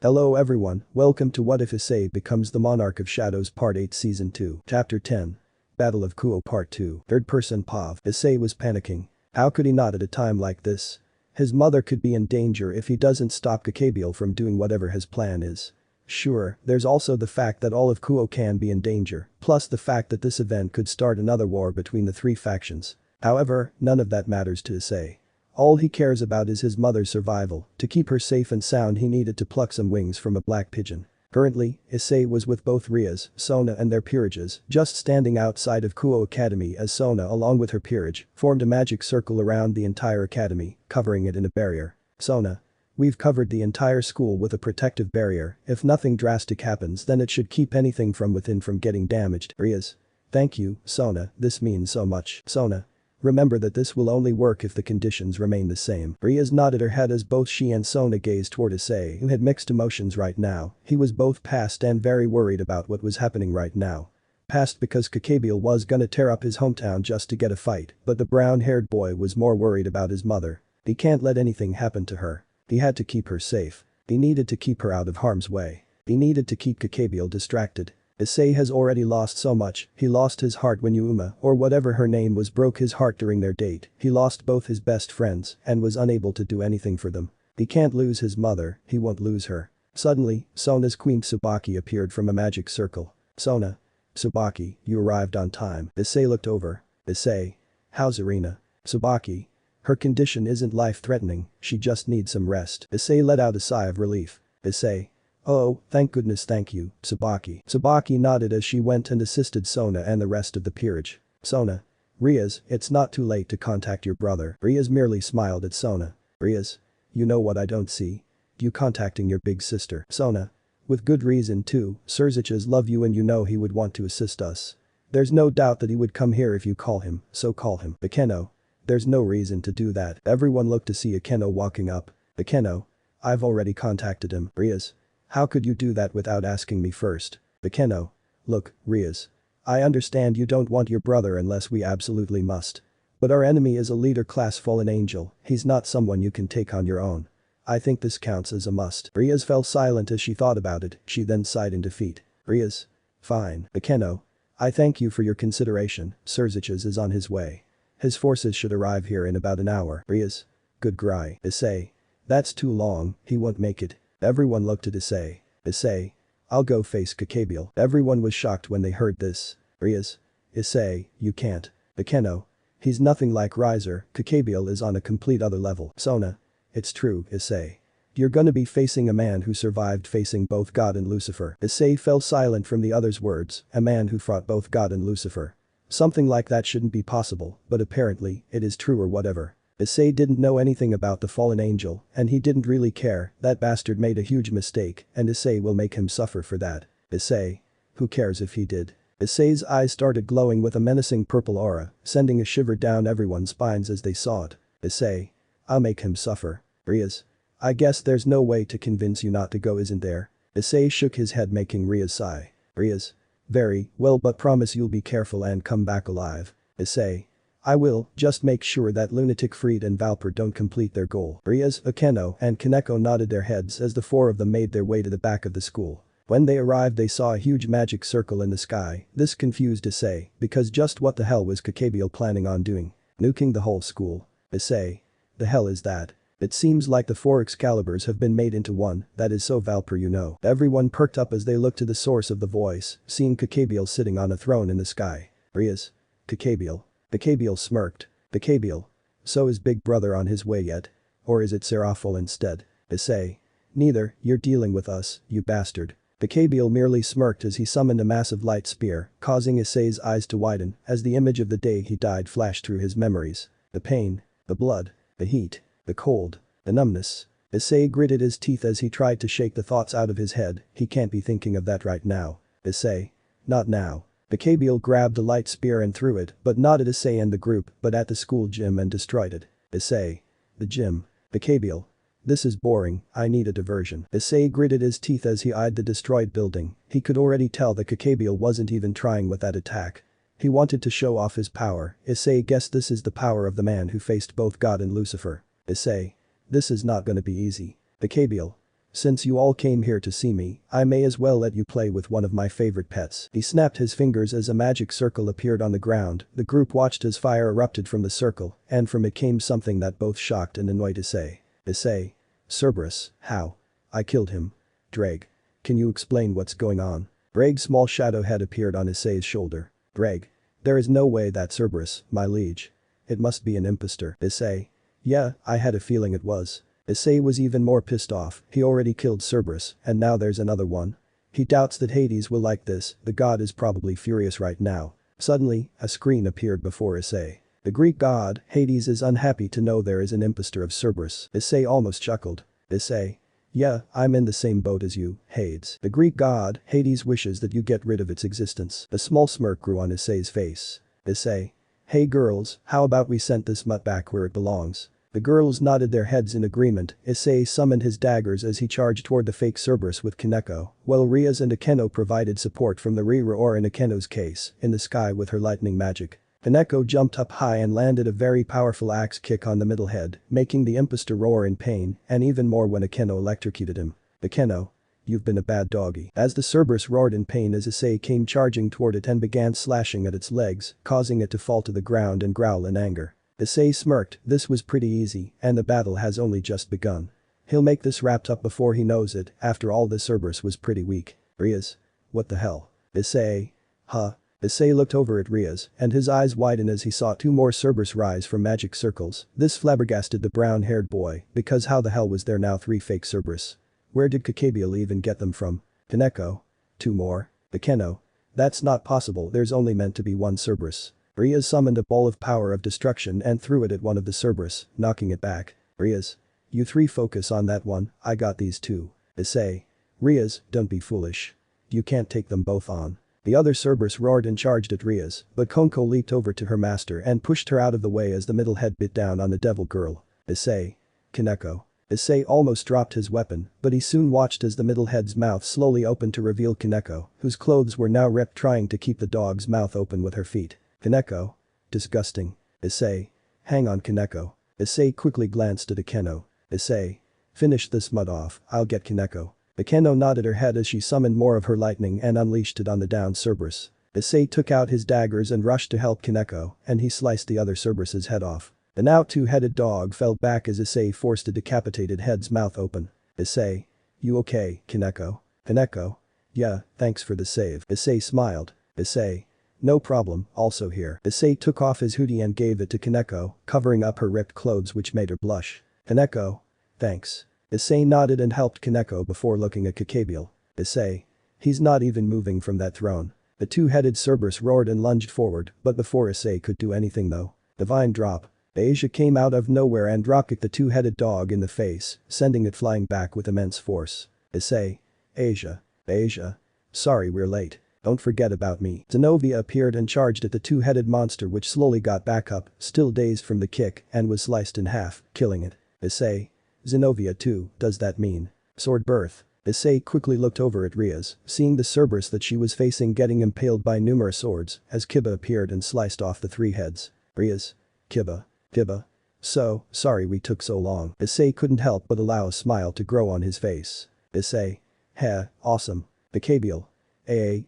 Hello everyone, welcome to What If Issei Becomes the Monarch of Shadows Part 8 Season 2, Chapter 10. Battle of Kuo Part 2, Third Person POV. Issei was panicking. How could he not at a time like this? His mother could be in danger if he doesn't stop Kokabiel from doing whatever his plan is. Sure, there's also the fact that all of Kuo can be in danger, plus the fact that this event could start another war between the three factions. However, none of that matters to Issei. All he cares about is his mother's survival. To keep her safe and sound he needed to pluck some wings from a black pigeon. Currently, Issei was with both Rias, Sona and their peerages, just standing outside of Kuo Academy as Sona along with her peerage formed a magic circle around the entire academy, covering it in a barrier. Sona. We've covered the entire school with a protective barrier. If nothing drastic happens then it should keep anything from within from getting damaged. Rias. Thank you, Sona, this means so much. Sona. Remember that this will only work if the conditions remain the same. Rias nodded her head as both she and Sona gazed toward Issei, who had mixed emotions right now. He was both pissed and very worried about what was happening right now. Pissed because Kokabiel was gonna tear up his hometown just to get a fight, but the brown-haired boy was more worried about his mother. He can't let anything happen to her. He had to keep her safe. He needed to keep her out of harm's way. He needed to keep Kokabiel distracted. Issei has already lost so much. He lost his heart when Yuma, or whatever her name was, broke his heart during their date. He lost both his best friends and was unable to do anything for them. He can't lose his mother, he won't lose her. Suddenly, Sona's queen Tsubaki appeared from a magic circle. Sona. Tsubaki, you arrived on time. Issei looked over. Issei. How's Irina? Tsubaki. Her condition isn't life-threatening, she just needs some rest. Issei let out a sigh of relief. Issei. Oh, thank goodness, thank you, Tsubaki. Tsubaki nodded as she went and assisted Sona and the rest of the peerage. Sona. Rias, it's not too late to contact your brother. Rias merely smiled at Sona. Rias. You know what I don't see? You contacting your big sister. Sona. With good reason too, Cerberus love you and you know he would want to assist us. There's no doubt that he would come here if you call him, so call him. Akeno. There's no reason to do that. Everyone looked to see Akeno walking up. Akeno. I've already contacted him. Rias. How could you do that without asking me first? Akeno. Look, Rias. I understand you don't want your brother unless we absolutely must. But our enemy is a leader-class fallen angel, he's not someone you can take on your own. I think this counts as a must. Rias fell silent as she thought about it, she then sighed in defeat. Rias. Fine. Akeno. I thank you for your consideration, Cerberus is on his way. His forces should arrive here in about an hour. Rias. Good cry. Issei. That's too long, he won't make it. Everyone looked at Issei. Issei. I'll go face Kokabiel. Everyone was shocked when they heard this. Rias. Issei, you can't. Akeno. He's nothing like Riser, Kokabiel is on a complete other level. Sona. It's true, Issei. You're gonna be facing a man who survived facing both God and Lucifer. Issei fell silent from the other's words, a man who fought both God and Lucifer. Something like that shouldn't be possible, but apparently, it is true or whatever. Issei didn't know anything about the fallen angel, and he didn't really care. That bastard made a huge mistake, and Issei will make him suffer for that. Issei. Who cares if he did? Issei's eyes started glowing with a menacing purple aura, sending a shiver down everyone's spines as they saw it. Issei. I'll make him suffer. Rias. I guess there's no way to convince you not to go, isn't there? Issei shook his head, making Rias sigh. Rias. Very well, but promise you'll be careful and come back alive. Issei. I will, just make sure that lunatic Fried and Valper don't complete their goal. Rias, Akeno, and Kaneko nodded their heads as the four of them made their way to the back of the school. When they arrived they saw a huge magic circle in the sky. This confused Issei, because just what the hell was Kokabiel planning on doing? Nuking the whole school? Issei. The hell is that? It seems like the four Excaliburs have been made into one, that is so Valper, you know. Everyone perked up as they looked to the source of the voice, seeing Kokabiel sitting on a throne in the sky. Rias. Kokabiel. Kokabiel smirked. Kokabiel. So is Big Brother on his way yet? Or is it Seraphol instead? Issei. Neither, you're dealing with us, you bastard. Kokabiel merely smirked as he summoned a massive light spear, causing Issei's eyes to widen as the image of the day he died flashed through his memories. The pain. The blood. The heat. The cold. The numbness. Issei gritted his teeth as he tried to shake the thoughts out of his head. He can't be thinking of that right now. Issei. Not now. Kokabiel grabbed the light spear and threw it, but not at Issei and the group, but at the school gym and destroyed it. Issei. The gym. Kokabiel. This is boring, I need a diversion. Issei gritted his teeth as he eyed the destroyed building. He could already tell that Kokabiel wasn't even trying with that attack. He wanted to show off his power. Issei guessed this is the power of the man who faced both God and Lucifer. Issei. This is not gonna be easy. Kokabiel. Since you all came here to see me, I may as well let you play with one of my favorite pets. He snapped his fingers as a magic circle appeared on the ground. The group watched as fire erupted from the circle, and from it came something that both shocked and annoyed Issei. Issei. Cerberus, how? I killed him. Dreg. Can you explain what's going on? Dreg's small shadow head appeared on Issei's shoulder. Dreg. There is no way that Cerberus, my liege. It must be an impostor. Issei. Yeah, I had a feeling it was. Issei was even more pissed off. He already killed Cerberus, and now there's another one. He doubts that Hades will like this. The god is probably furious right now. Suddenly, a screen appeared before Issei. The Greek god, Hades, is unhappy to know there is an impostor of Cerberus. Issei almost chuckled. Issei. Yeah, I'm in the same boat as you, Hades. The Greek god, Hades, wishes that you get rid of its existence. A small smirk grew on Issei's face. Issei. Hey girls, how about we send this mutt back where it belongs? The girls nodded their heads in agreement. Issei summoned his daggers as he charged toward the fake Cerberus with Kaneko, while Rias and Akeno provided support from the Rira, or in Akeno's case, in the sky with her lightning magic. Kaneko jumped up high and landed a very powerful axe kick on the middle head, making the impostor roar in pain, and even more when Akeno electrocuted him. Akeno. You've been a bad doggy. As the Cerberus roared in pain as Issei came charging toward it and began slashing at its legs, causing it to fall to the ground and growl in anger. Issei smirked. This was pretty easy, and the battle has only just begun. He'll make this wrapped up before he knows it. After all, the Cerberus was pretty weak. Rias. What the hell? Issei. Huh? Issei looked over at Rias, and his eyes widened as he saw two more Cerberus rise from magic circles. This flabbergasted the brown-haired boy, because how the hell was there now 3 fake Cerberus? Where did Kokabiel even get them from? Kaneko. 2 more? Akeno. That's not possible, there's only meant to be 1 Cerberus. Rias summoned a ball of power of destruction and threw it at one of the Cerberus, knocking it back. Rias. You 3 focus on that one, I got these 2. Issei. Rias, don't be foolish. You can't take them both on. The other Cerberus roared and charged at Rias, but Konko leaped over to her master and pushed her out of the way as the middle head bit down on the devil girl. Issei. Kaneko. Issei almost dropped his weapon, but he soon watched as the middle head's mouth slowly opened to reveal Kaneko, whose clothes were now ripped, trying to keep the dog's mouth open with her feet. Kaneko. Disgusting. Issei. Hang on, Kaneko. Issei quickly glanced at Akeno. Issei. Finish this mud off, I'll get Kaneko. Akeno nodded her head as she summoned more of her lightning and unleashed it on the downed Cerberus. Issei took out his daggers and rushed to help Kaneko, and he sliced the other Cerberus's head off. The now 2-headed dog fell back as Issei forced a decapitated head's mouth open. Issei. You okay, Kaneko? Kaneko. Yeah, thanks for the save. Issei smiled. Issei. No problem, also here. Issei took off his hoodie and gave it to Kaneko, covering up her ripped clothes which made her blush. Kaneko. Thanks. Issei nodded and helped Kaneko before looking at Kokabiel. Issei. He's not even moving from that throne. The 2-headed Cerberus roared and lunged forward, but before Issei could do anything though. Divine drop. Asia came out of nowhere and dropkicked the 2-headed dog in the face, sending it flying back with immense force. Issei. Asia. Asia. Sorry we're late. Don't forget about me. Zenovia appeared and charged at the 2-headed monster, which slowly got back up, still dazed from the kick, and was sliced in half, killing it. Issei. Zenovia too, does that mean? Sword birth. Issei quickly looked over at Rias, seeing the Cerberus that she was facing getting impaled by numerous swords, as Kiba appeared and sliced off the 3 heads. Rias. Kiba. Kiba. So, sorry we took so long. Issei couldn't help but allow a smile to grow on his face. Issei. Heh, awesome. Kokabiel.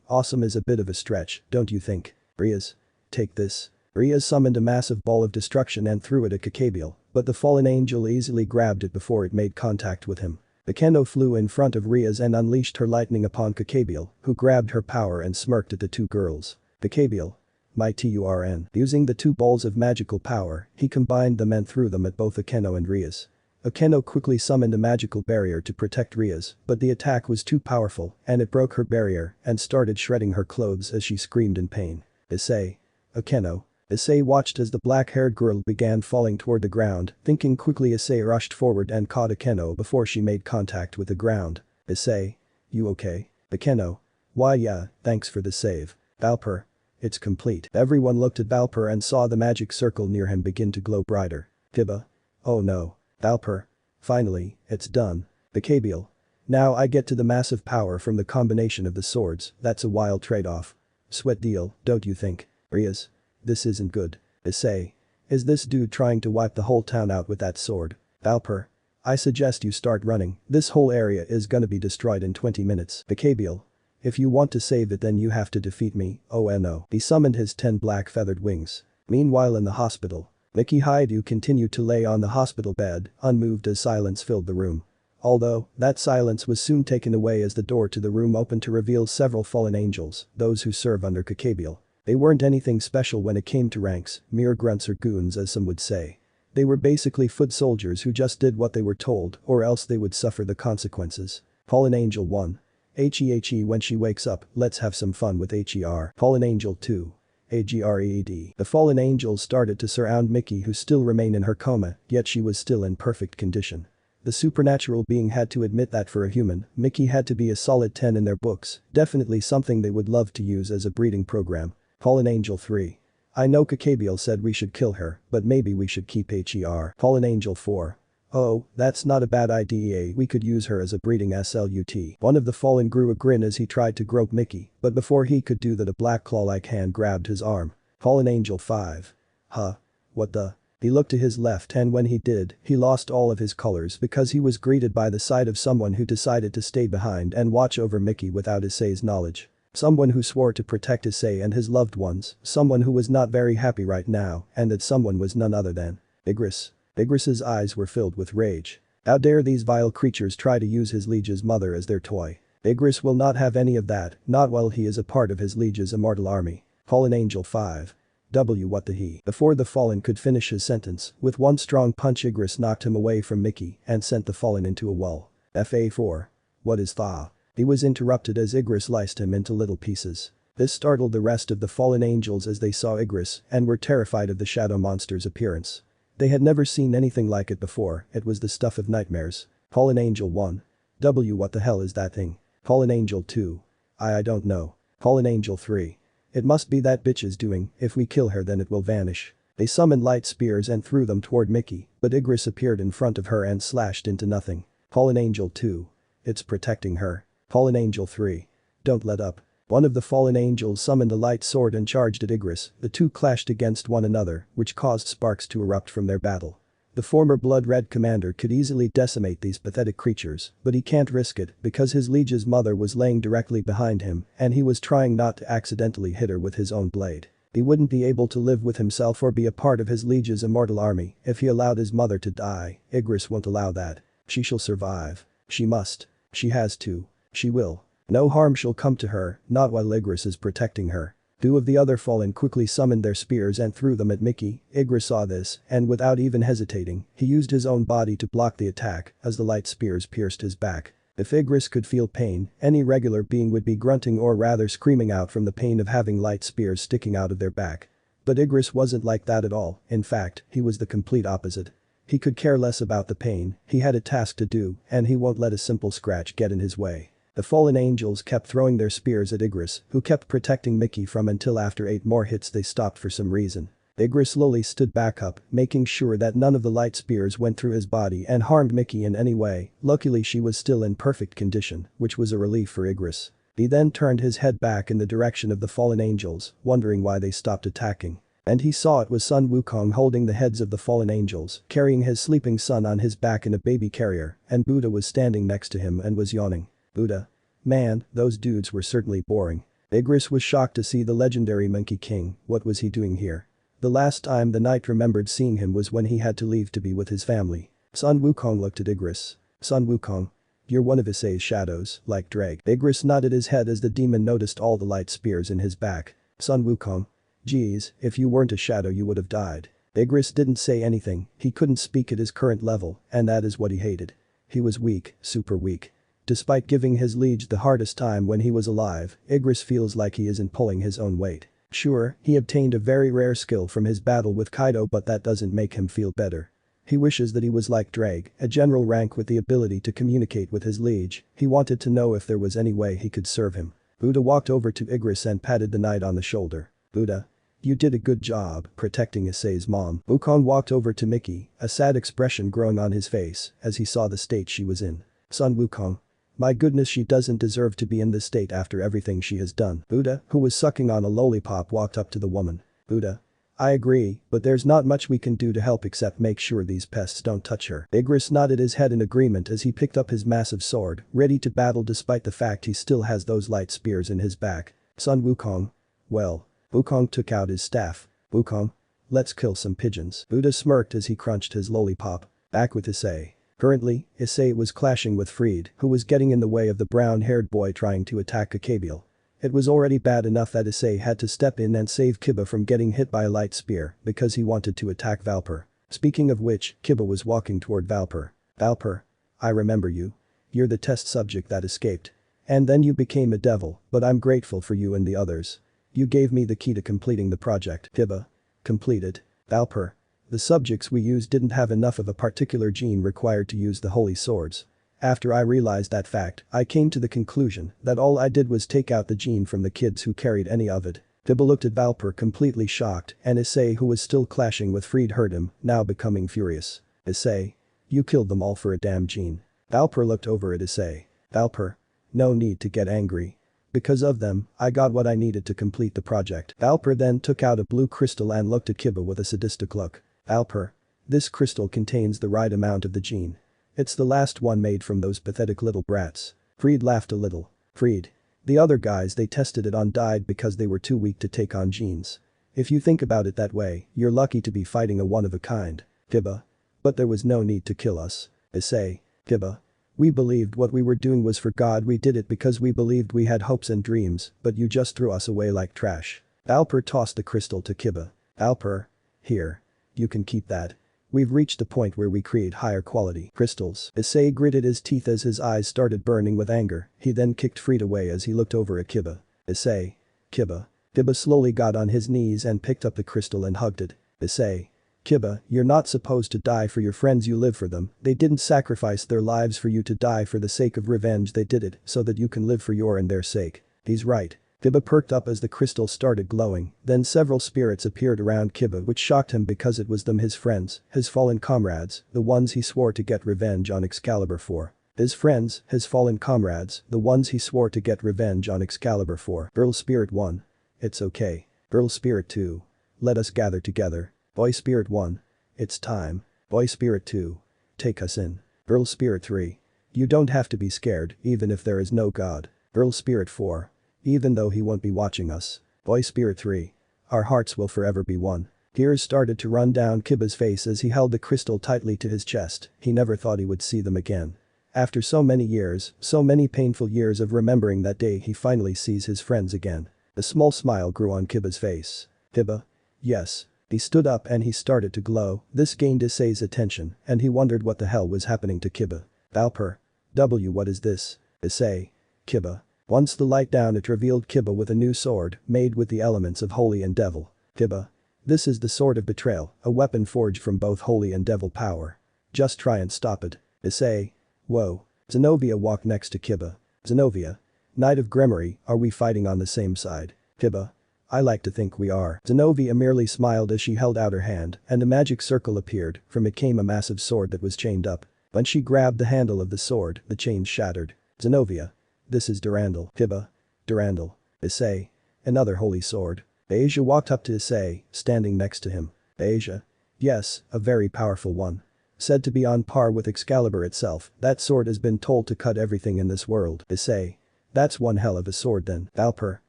Awesome is a bit of a stretch, don't you think? Rias. Take this. Rias summoned a massive ball of destruction and threw it at Kokabiel, but the fallen angel easily grabbed it before it made contact with him. Akeno flew in front of Rias and unleashed her lightning upon Kokabiel, who grabbed her power and smirked at the 2 girls. Kokabiel. My turn. Using the 2 balls of magical power, he combined them and threw them at both Akeno and Rias. Akeno quickly summoned a magical barrier to protect Rias, but the attack was too powerful and it broke her barrier and started shredding her clothes as she screamed in pain. Issei. Akeno. Issei watched as the black-haired girl began falling toward the ground, thinking quickly. Issei rushed forward and caught Akeno before she made contact with the ground. Issei. You okay? Akeno. Why yeah, thanks for the save. Valper. It's complete. Everyone looked at Valper and saw the magic circle near him begin to glow brighter. Kiba. Oh no. Valper. Finally, it's done. Kokabiel. Now I get to the massive power from the combination of the swords, that's a wild trade-off. Sweat deal, don't you think? Rias. This isn't good. Issei. Is this dude trying to wipe the whole town out with that sword? Valper. I suggest you start running, this whole area is gonna be destroyed in 20 minutes. Kokabiel. If you want to save it then you have to defeat me, oh no. He summoned his 10 black feathered wings. Meanwhile in the hospital. Mickey Haidu continued to lay on the hospital bed, unmoved as silence filled the room. Although, that silence was soon taken away as the door to the room opened to reveal several fallen angels, those who serve under Kokabiel. They weren't anything special when it came to ranks, mere grunts or goons as some would say. They were basically foot soldiers who just did what they were told or else they would suffer the consequences. Fallen Angel 1. He when she wakes up, let's have some fun with her. Fallen Angel 2. Agreed. The fallen angels started to surround Mickey who still remained in her coma, yet she was still in perfect condition. The supernatural being had to admit that for a human, Mickey had to be a solid 10 in their books, definitely something they would love to use as a breeding program. Fallen Angel 3. I know Kokabiel said we should kill her, but maybe we should keep her. Fallen Angel 4. Oh, that's not a bad idea, we could use her as a breeding slut. One of the fallen grew a grin as he tried to grope Mickey, but before he could do that a black claw-like hand grabbed his arm. Fallen Angel 5. Huh? What the? He looked to his left and when he did, he lost all of his colors because he was greeted by the sight of someone who decided to stay behind and watch over Mickey without Issei's knowledge. Someone who swore to protect Issei and his loved ones, someone who was not very happy right now, and that someone was none other than Igris. Igris's eyes were filled with rage. How dare these vile creatures try to use his liege's mother as their toy. Igris will not have any of that, not while he is a part of his liege's immortal army. Fallen Angel 5. What the he? Before the fallen could finish his sentence, with one strong punch Igris knocked him away from Mickey and sent the fallen into a wall. FA4. What is tha? He was interrupted as Igris sliced him into little pieces. This startled the rest of the fallen angels as they saw Igris and were terrified of the shadow monster's appearance. They had never seen anything like it before, it was the stuff of nightmares. Fallen Angel 1. What the hell is that thing? Fallen Angel 2. I don't know. Fallen Angel 3. It must be that bitch's doing, if we kill her then it will vanish. They summoned light spears and threw them toward Mickey, but Igris appeared in front of her and slashed into nothing. Fallen Angel 2. It's protecting her. Fallen Angel 3. Don't let up. One of the fallen angels summoned a light sword and charged at Igris, the two clashed against one another, which caused sparks to erupt from their battle. The former blood-red commander could easily decimate these pathetic creatures, but he can't risk it because his liege's mother was laying directly behind him and he was trying not to accidentally hit her with his own blade. He wouldn't be able to live with himself or be a part of his liege's immortal army if he allowed his mother to die. Igris won't allow that. She shall survive. She must. She has to. She will. No harm shall come to her, not while Igris is protecting her. Two of the other fallen quickly summoned their spears and threw them at Mickey. Igris saw this, and without even hesitating, he used his own body to block the attack as the light spears pierced his back. If Igris could feel pain, any regular being would be grunting or rather screaming out from the pain of having light spears sticking out of their back. But Igris wasn't like that at all, in fact, he was the complete opposite. He could care less about the pain, he had a task to do, and he won't let a simple scratch get in his way. The fallen angels kept throwing their spears at Igris, who kept protecting Mickey from until after 8 more hits they stopped for some reason. Igris slowly stood back up, making sure that none of the light spears went through his body and harmed Mickey in any way. Luckily she was still in perfect condition, which was a relief for Igris. He then turned his head back in the direction of the fallen angels, wondering why they stopped attacking. And he saw it was Sun Wukong holding the heads of the fallen angels, carrying his sleeping son on his back in a baby carrier, and Buddha was standing next to him and was yawning. Buddha. Man, those dudes were certainly boring. Igris was shocked to see the legendary Monkey King, what was he doing here? The last time the knight remembered seeing him was when he had to leave to be with his family. Sun Wukong looked at Igris. Sun Wukong. You're one of Issei's shadows, like Drake. Igris nodded his head as the demon noticed all the light spears in his back. Sun Wukong. Geez, if you weren't a shadow you would have died. Igris didn't say anything, he couldn't speak at his current level, and that is what he hated. He was weak, super weak. Despite giving his liege the hardest time when he was alive, Igris feels like he isn't pulling his own weight. Sure, he obtained a very rare skill from his battle with Kaido but that doesn't make him feel better. He wishes that he was like Drake, a general rank with the ability to communicate with his liege. He wanted to know if there was any way he could serve him. Buddha walked over to Igris and patted the knight on the shoulder. Buddha. You did a good job protecting Issei's mom. Wukong walked over to Mickey, a sad expression growing on his face as he saw the state she was in. Sun Wukong. My goodness, she doesn't deserve to be in this state after everything she has done. Buddha, who was sucking on a lollipop, walked up to the woman. Buddha. I agree, but there's not much we can do to help except make sure these pests don't touch her. Igris nodded his head in agreement as he picked up his massive sword, ready to battle despite the fact he still has those light spears in his back. Sun Wukong. Well. Wukong took out his staff. Wukong. Let's kill some pigeons. Buddha smirked as he crunched his lollipop. Back with Issei. Currently, Issei was clashing with Fried, who was getting in the way of the brown-haired boy trying to attack Kokabiel. It was already bad enough that Issei had to step in and save Kiba from getting hit by a light spear because he wanted to attack Valper. Speaking of which, Kiba was walking toward Valper. Valper. I remember you. You're the test subject that escaped. And then you became a devil, but I'm grateful for you and the others. You gave me the key to completing the project. Kiba. Completed. Valper. The subjects we used didn't have enough of a particular gene required to use the holy swords. After I realized that fact, I came to the conclusion that all I did was take out the gene from the kids who carried any of it. Kiba looked at Valper completely shocked and Issei, who was still clashing with Fried, heard him, now becoming furious. Issei. You killed them all for a damn gene. Valper looked over at Issei. Valper. No need to get angry. Because of them, I got what I needed to complete the project. Valper then took out a blue crystal and looked at Kiba with a sadistic look. Valper. This crystal contains the right amount of the gene. It's the last one made from those pathetic little brats. Fried laughed a little. Fried. The other guys they tested it on died because they were too weak to take on genes. If you think about it that way, you're lucky to be fighting a one-of-a-kind. Kiba. But there was no need to kill us. Issei. Kiba. We believed what we were doing was for God. We did it because we believed we had hopes and dreams, but you just threw us away like trash. Valper tossed the crystal to Kiba. Valper. Here. You can keep that. We've reached a point where we create higher quality crystals. Issei gritted his teeth as his eyes started burning with anger. He then kicked Fried away as he looked over at Kiba. Issei. Kiba. Kiba slowly got on his knees and picked up the crystal and hugged it. Issei. Kiba, you're not supposed to die for your friends, you live for them. They didn't sacrifice their lives for you to die for the sake of revenge, they did it so that you can live for your and their sake. He's right. Kiba perked up as the crystal started glowing, then several spirits appeared around Kiba, which shocked him because it was them, his friends, his fallen comrades, the ones he swore to get revenge on Excalibur for. His friends, his fallen comrades, the ones he swore to get revenge on Excalibur for. Girl Spirit 1. It's okay. Girl Spirit 2. Let us gather together. Boy Spirit 1. It's time. Boy Spirit 2. Take us in. Girl Spirit 3. You don't have to be scared, even if there is no God. Girl Spirit 4. Even though he won't be watching us. Boy Spirit 3. Our hearts will forever be one. Tears started to run down Kiba's face as he held the crystal tightly to his chest. He never thought he would see them again. After so many years, so many painful years of remembering that day, he finally sees his friends again. A small smile grew on Kiba's face. Kiba? Yes. He stood up and he started to glow. This gained Issei's attention and he wondered what the hell was happening to Kiba. Valper. What is this? Issei. Kiba. Once the light down, it revealed Kiba with a new sword made with the elements of holy and devil. Kiba. This is the sword of betrayal, a weapon forged from both holy and devil power. Just try and stop it. Issei. Whoa. Zenovia walked next to Kiba. Zenovia. Knight of Gremory, are we fighting on the same side? Kiba. I like to think we are. Zenovia merely smiled as she held out her hand and a magic circle appeared. From it came a massive sword that was chained up. When she grabbed the handle of the sword, the chain shattered. Zenovia. This is Durandal. Kiba. Durandal. Issei. Another holy sword. Asia walked up to Issei, standing next to him. Asia. Yes, a very powerful one. Said to be on par with Excalibur itself, that sword has been told to cut everything in this world. Issei. That's one hell of a sword then. Valper.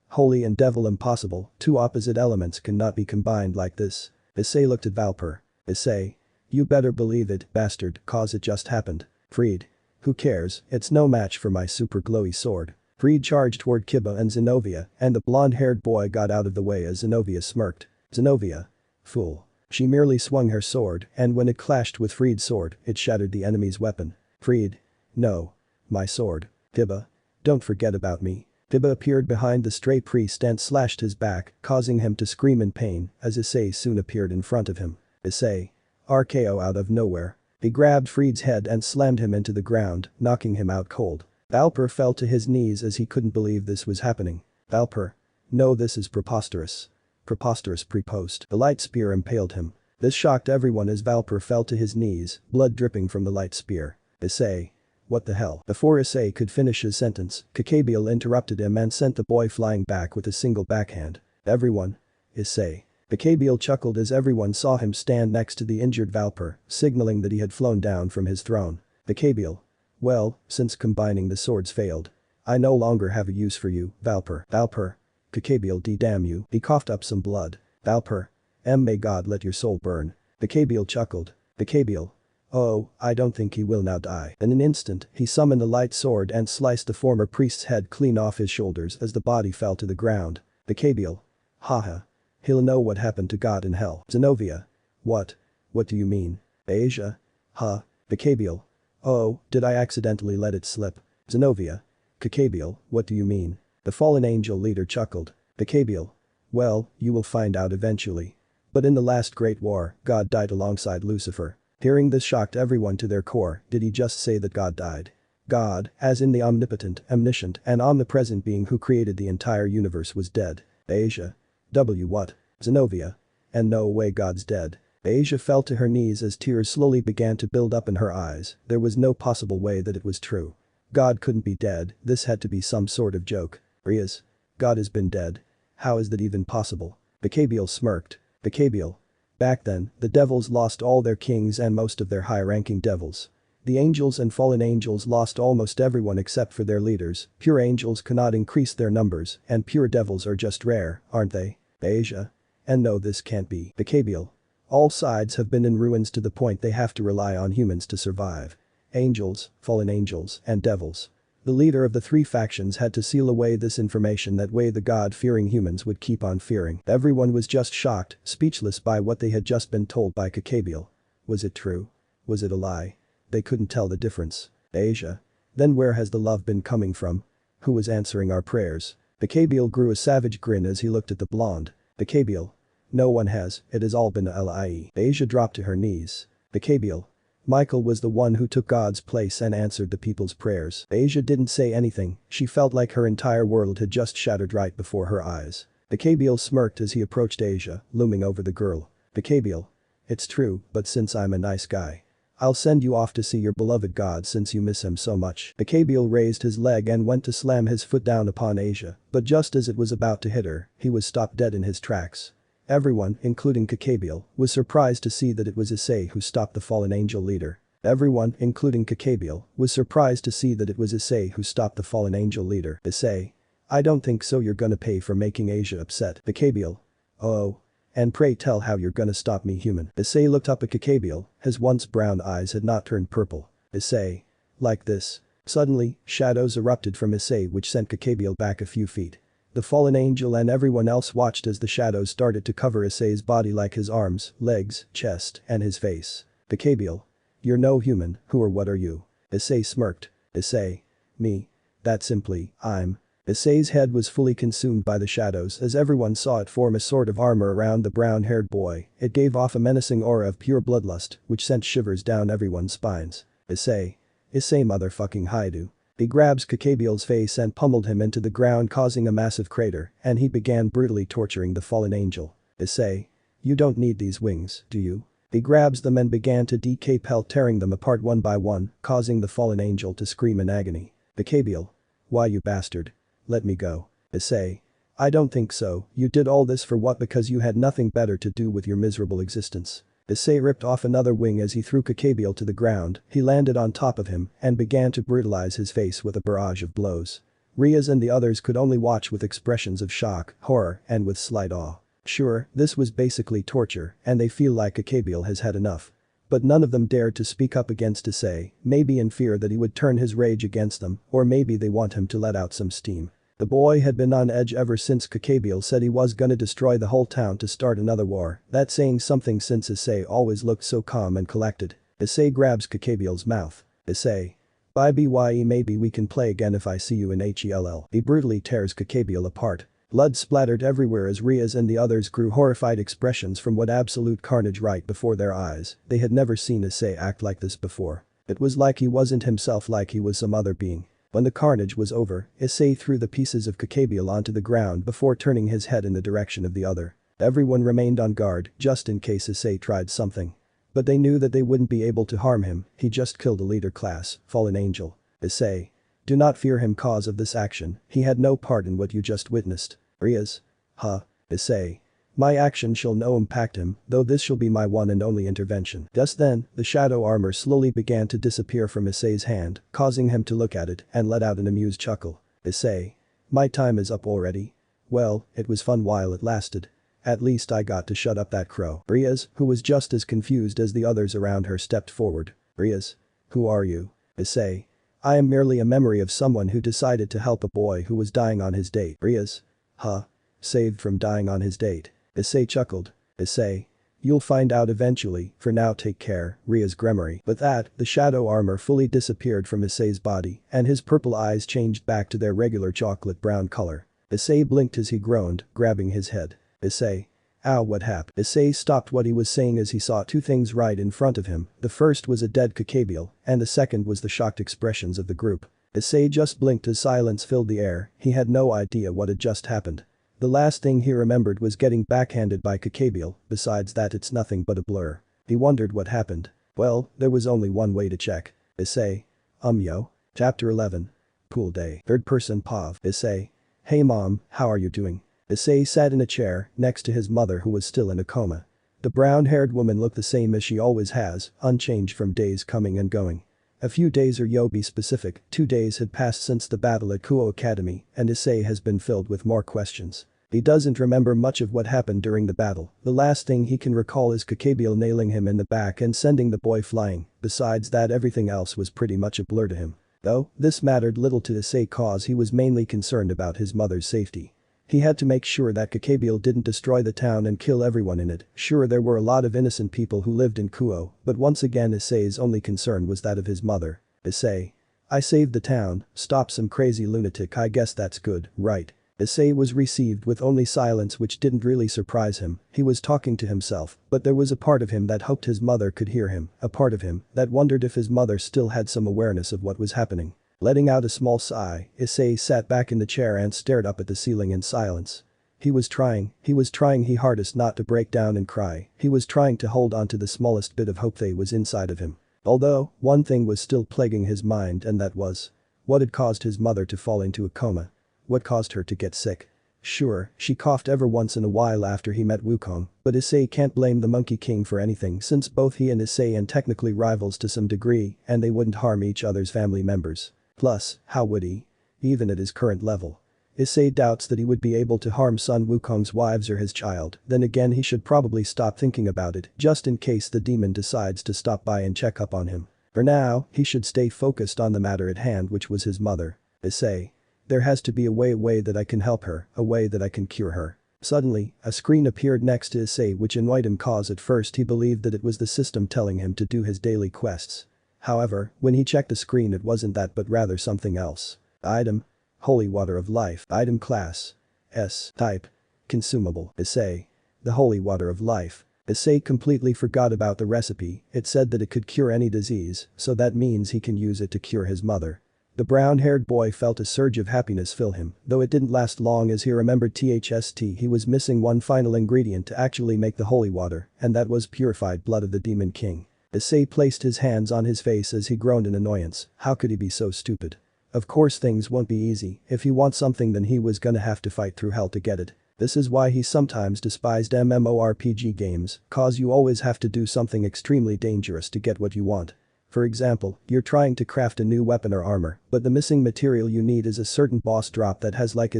Holy and devil impossible, two opposite elements cannot be combined like this. Issei looked at Valper. Issei. You better believe it, bastard, cause it just happened. Fried. Who cares, it's no match for my super glowy sword. Fried charged toward Kiba and Zenovia and the blonde-haired boy got out of the way as Zenovia smirked. Zenovia. Fool. She merely swung her sword and when it clashed with Fried's sword, it shattered the enemy's weapon. Fried. No. My sword. Kiba. Don't forget about me. Kiba appeared behind the stray priest and slashed his back, causing him to scream in pain as Issei soon appeared in front of him. Issei. RKO out of nowhere. He grabbed Fried's head and slammed him into the ground, knocking him out cold. Valper fell to his knees as he couldn't believe this was happening. Valper. No, this is preposterous. Preposterous pre-post. The light spear impaled him. This shocked everyone as Valper fell to his knees, blood dripping from the light spear. Issei. What the hell? Before Issei could finish his sentence, Kokabiel interrupted him and sent the boy flying back with a single backhand. Everyone. Issei. Kokabiel chuckled as everyone saw him stand next to the injured Valper, signaling that he had flown down from his throne. Kokabiel. Well, since combining the swords failed. I no longer have a use for you, Valper. Valper. Kokabiel damn you. He coughed up some blood. Valper. May God let your soul burn. Kokabiel chuckled. Kokabiel. Oh, I don't think he will now die. In an instant, he summoned a light sword and sliced the former priest's head clean off his shoulders as the body fell to the ground. Kokabiel. Haha. He'll know what happened to God in hell. Zenovia. What? What do you mean? Asia? Huh? Kokabiel. Oh, did I accidentally let it slip? Zenovia. Kokabiel, what do you mean? The fallen angel leader chuckled. Kokabiel. Well, you will find out eventually. But in the last great war, God died alongside Lucifer. Hearing this shocked everyone to their core. Did he just say that God died? God, as in the omnipotent, omniscient, and omnipresent being who created the entire universe was dead. Asia. What? Zenovia. And no way God's dead. Asia fell to her knees as tears slowly began to build up in her eyes. There was no possible way that it was true. God couldn't be dead, this had to be some sort of joke. Rias. God has been dead. How is that even possible? Kokabiel smirked. Kokabiel. Back then, the devils lost all their kings and most of their high-ranking devils. The angels and fallen angels lost almost everyone except for their leaders. Pure angels cannot increase their numbers, and pure devils are just rare, aren't they? Asia. And no, this can't be. Kokabiel. All sides have been in ruins to the point they have to rely on humans to survive. Angels, fallen angels, and devils. The leader of the three factions had to seal away this information, that way the God-fearing humans would keep on fearing. Everyone was just shocked, speechless by what they had just been told by Kokabiel. Was it true? Was it a lie? They couldn't tell the difference. Asia. Then where has the love been coming from? Who was answering our prayers? Kokabiel grew a savage grin as he looked at the blonde. Kokabiel. No one has, it has all been a lie. Asia dropped to her knees. Kokabiel. Michael was the one who took God's place and answered the people's prayers. Asia didn't say anything, she felt like her entire world had just shattered right before her eyes. Kokabiel smirked as he approached Asia, looming over the girl. Kokabiel. It's true, but since I'm a nice guy. I'll send you off to see your beloved God since you miss him so much. Kokabiel raised his leg and went to slam his foot down upon Asia, but just as it was about to hit her, he was stopped dead in his tracks. Everyone, including Kokabiel, was surprised to see that it was Issei who stopped the fallen angel leader. Everyone, including Kokabiel, was surprised to see that it was Issei who stopped the fallen angel leader. Issei. I don't think so, you're gonna pay for making Asia upset. Kokabiel. Oh. And pray tell how you're gonna stop me, human. Issei looked up at Kokabiel, his once brown eyes had not turned purple. Issei. Like this. Suddenly, shadows erupted from Issei which sent Kokabiel back a few feet. The fallen angel and everyone else watched as the shadows started to cover Issei's body like his arms, legs, chest, and his face. Kokabiel. You're no human, who or what are you? Issei smirked. Issei. Me. That simply, I'm. Issei's head was fully consumed by the shadows as everyone saw it form a sort of armor around the brown-haired boy. It gave off a menacing aura of pure bloodlust, which sent shivers down everyone's spines. Issei. Issei motherfucking Haidu. He grabs Kokabiel's face and pummeled him into the ground, causing a massive crater, and he began brutally torturing the fallen angel. Issei. You don't need these wings, do you? He grabs them and began to decapel, tearing them apart one by one, causing the fallen angel to scream in agony. Kokabiel. Why, you bastard. Let me go. Issei. I don't think so, you did all this for what? Because you had nothing better to do with your miserable existence. Issei ripped off another wing as he threw Kokabiel to the ground. He landed on top of him and began to brutalize his face with a barrage of blows. Riaz and the others could only watch with expressions of shock, horror, and with slight awe. Sure, this was basically torture, and they feel like Kokabiel has had enough. But none of them dared to speak up against Issei, maybe in fear that he would turn his rage against them, or maybe they want him to let out some steam. The boy had been on edge ever since Kokabiel said he was gonna destroy the whole town to start another war. That's saying something since Issei always looked so calm and collected. Issei grabs Kokabiel's mouth. Issei. Bye maybe we can play again if I see you in Hell. He brutally tears Kokabiel apart. Blood splattered everywhere as Riaz and the others grew horrified expressions from what absolute carnage right before their eyes. They had never seen Issei act like this before. It was like he wasn't himself, like he was some other being. When the carnage was over, Issei threw the pieces of Kokabiel onto the ground before turning his head in the direction of the other. Everyone remained on guard, just in case Issei tried something. But they knew that they wouldn't be able to harm him, he just killed a leader class, fallen angel. Issei. Do not fear him cause of this action, he had no part in what you just witnessed. Riaz. Huh. Issei. My action shall no impact him, though this shall be my one and only intervention. Just then, the shadow armor slowly began to disappear from Issei's hand, causing him to look at it and let out an amused chuckle. Issei. My time is up already? Well, it was fun while it lasted. At least I got to shut up that crow. Riaz, who was just as confused as the others around her, stepped forward. Riaz. Who are you? Issei. I am merely a memory of someone who decided to help a boy who was dying on his date. Riaz. Huh? Saved from dying on his date. Issei chuckled. Issei. You'll find out eventually, for now take care, Riaz Gremory. With that, the shadow armor fully disappeared from Issei's body, and his purple eyes changed back to their regular chocolate brown color. Issei blinked as he groaned, grabbing his head. Issei. Ow, what happened? Issei stopped what he was saying as he saw two things right in front of him. The first was a dead Kokabiel, and the second was the shocked expressions of the group. Issei just blinked as silence filled the air. He had no idea what had just happened. The last thing he remembered was getting backhanded by Kokabiel. Besides that, it's nothing but a blur. He wondered what happened. Well, there was only one way to check. Issei. Yo. Chapter 11. Pool day. Third person Pav. Issei. Hey mom, how are you doing? Issei sat in a chair next to his mother who was still in a coma. The brown-haired woman looked the same as she always has, unchanged from days coming and going. A few days or yo be specific, 2 days had passed since the battle at Kuo Academy, and Issei has been filled with more questions. He doesn't remember much of what happened during the battle. The last thing he can recall is Kokabiel nailing him in the back and sending the boy flying. Besides that, everything else was pretty much a blur to him. Though, this mattered little to Issei cause he was mainly concerned about his mother's safety. He had to make sure that Kokabiel didn't destroy the town and kill everyone in it. Sure, there were a lot of innocent people who lived in Kuo, but once again Issei's only concern was that of his mother. Issei. I saved the town, stop some crazy lunatic, I guess that's good, right? Issei was received with only silence, which didn't really surprise him. He was talking to himself, but there was a part of him that hoped his mother could hear him, a part of him that wondered if his mother still had some awareness of what was happening. Letting out a small sigh, Issei sat back in the chair and stared up at the ceiling in silence. He was trying his hardest not to break down and cry. He was trying to hold on to the smallest bit of hope that was inside of him. Although, one thing was still plaguing his mind, and that was what had caused his mother to fall into a coma. What caused her to get sick? Sure, she coughed every once in a while after he met Wukong, but Issei can't blame the Monkey King for anything since both he and Issei are technically rivals to some degree and they wouldn't harm each other's family members. Plus, how would he? Even at his current level. Issei doubts that he would be able to harm Sun Wukong's wives or his child. Then again, he should probably stop thinking about it just in case the demon decides to stop by and check up on him. For now, he should stay focused on the matter at hand, which was his mother. Issei. There has to be a way that I can help her, a way that I can cure her. Suddenly, a screen appeared next to Issei which annoyed him cause at first he believed that it was the system telling him to do his daily quests. However, when he checked the screen, it wasn't that but rather something else. Item. Holy Water of Life. Item class. S. Type. Consumable. Issei. The Holy Water of Life. Issei completely forgot about the recipe. It said that it could cure any disease, so that means he can use it to cure his mother. The brown-haired boy felt a surge of happiness fill him, though it didn't last long as he remembered he was missing one final ingredient to actually make the holy water, and that was purified blood of the Demon King. Issei placed his hands on his face as he groaned in annoyance. How could he be so stupid? Of course things won't be easy. If he wants something, then he was gonna have to fight through hell to get it. This is why he sometimes despised MMORPG games, cause you always have to do something extremely dangerous to get what you want. For example, you're trying to craft a new weapon or armor, but the missing material you need is a certain boss drop that has like a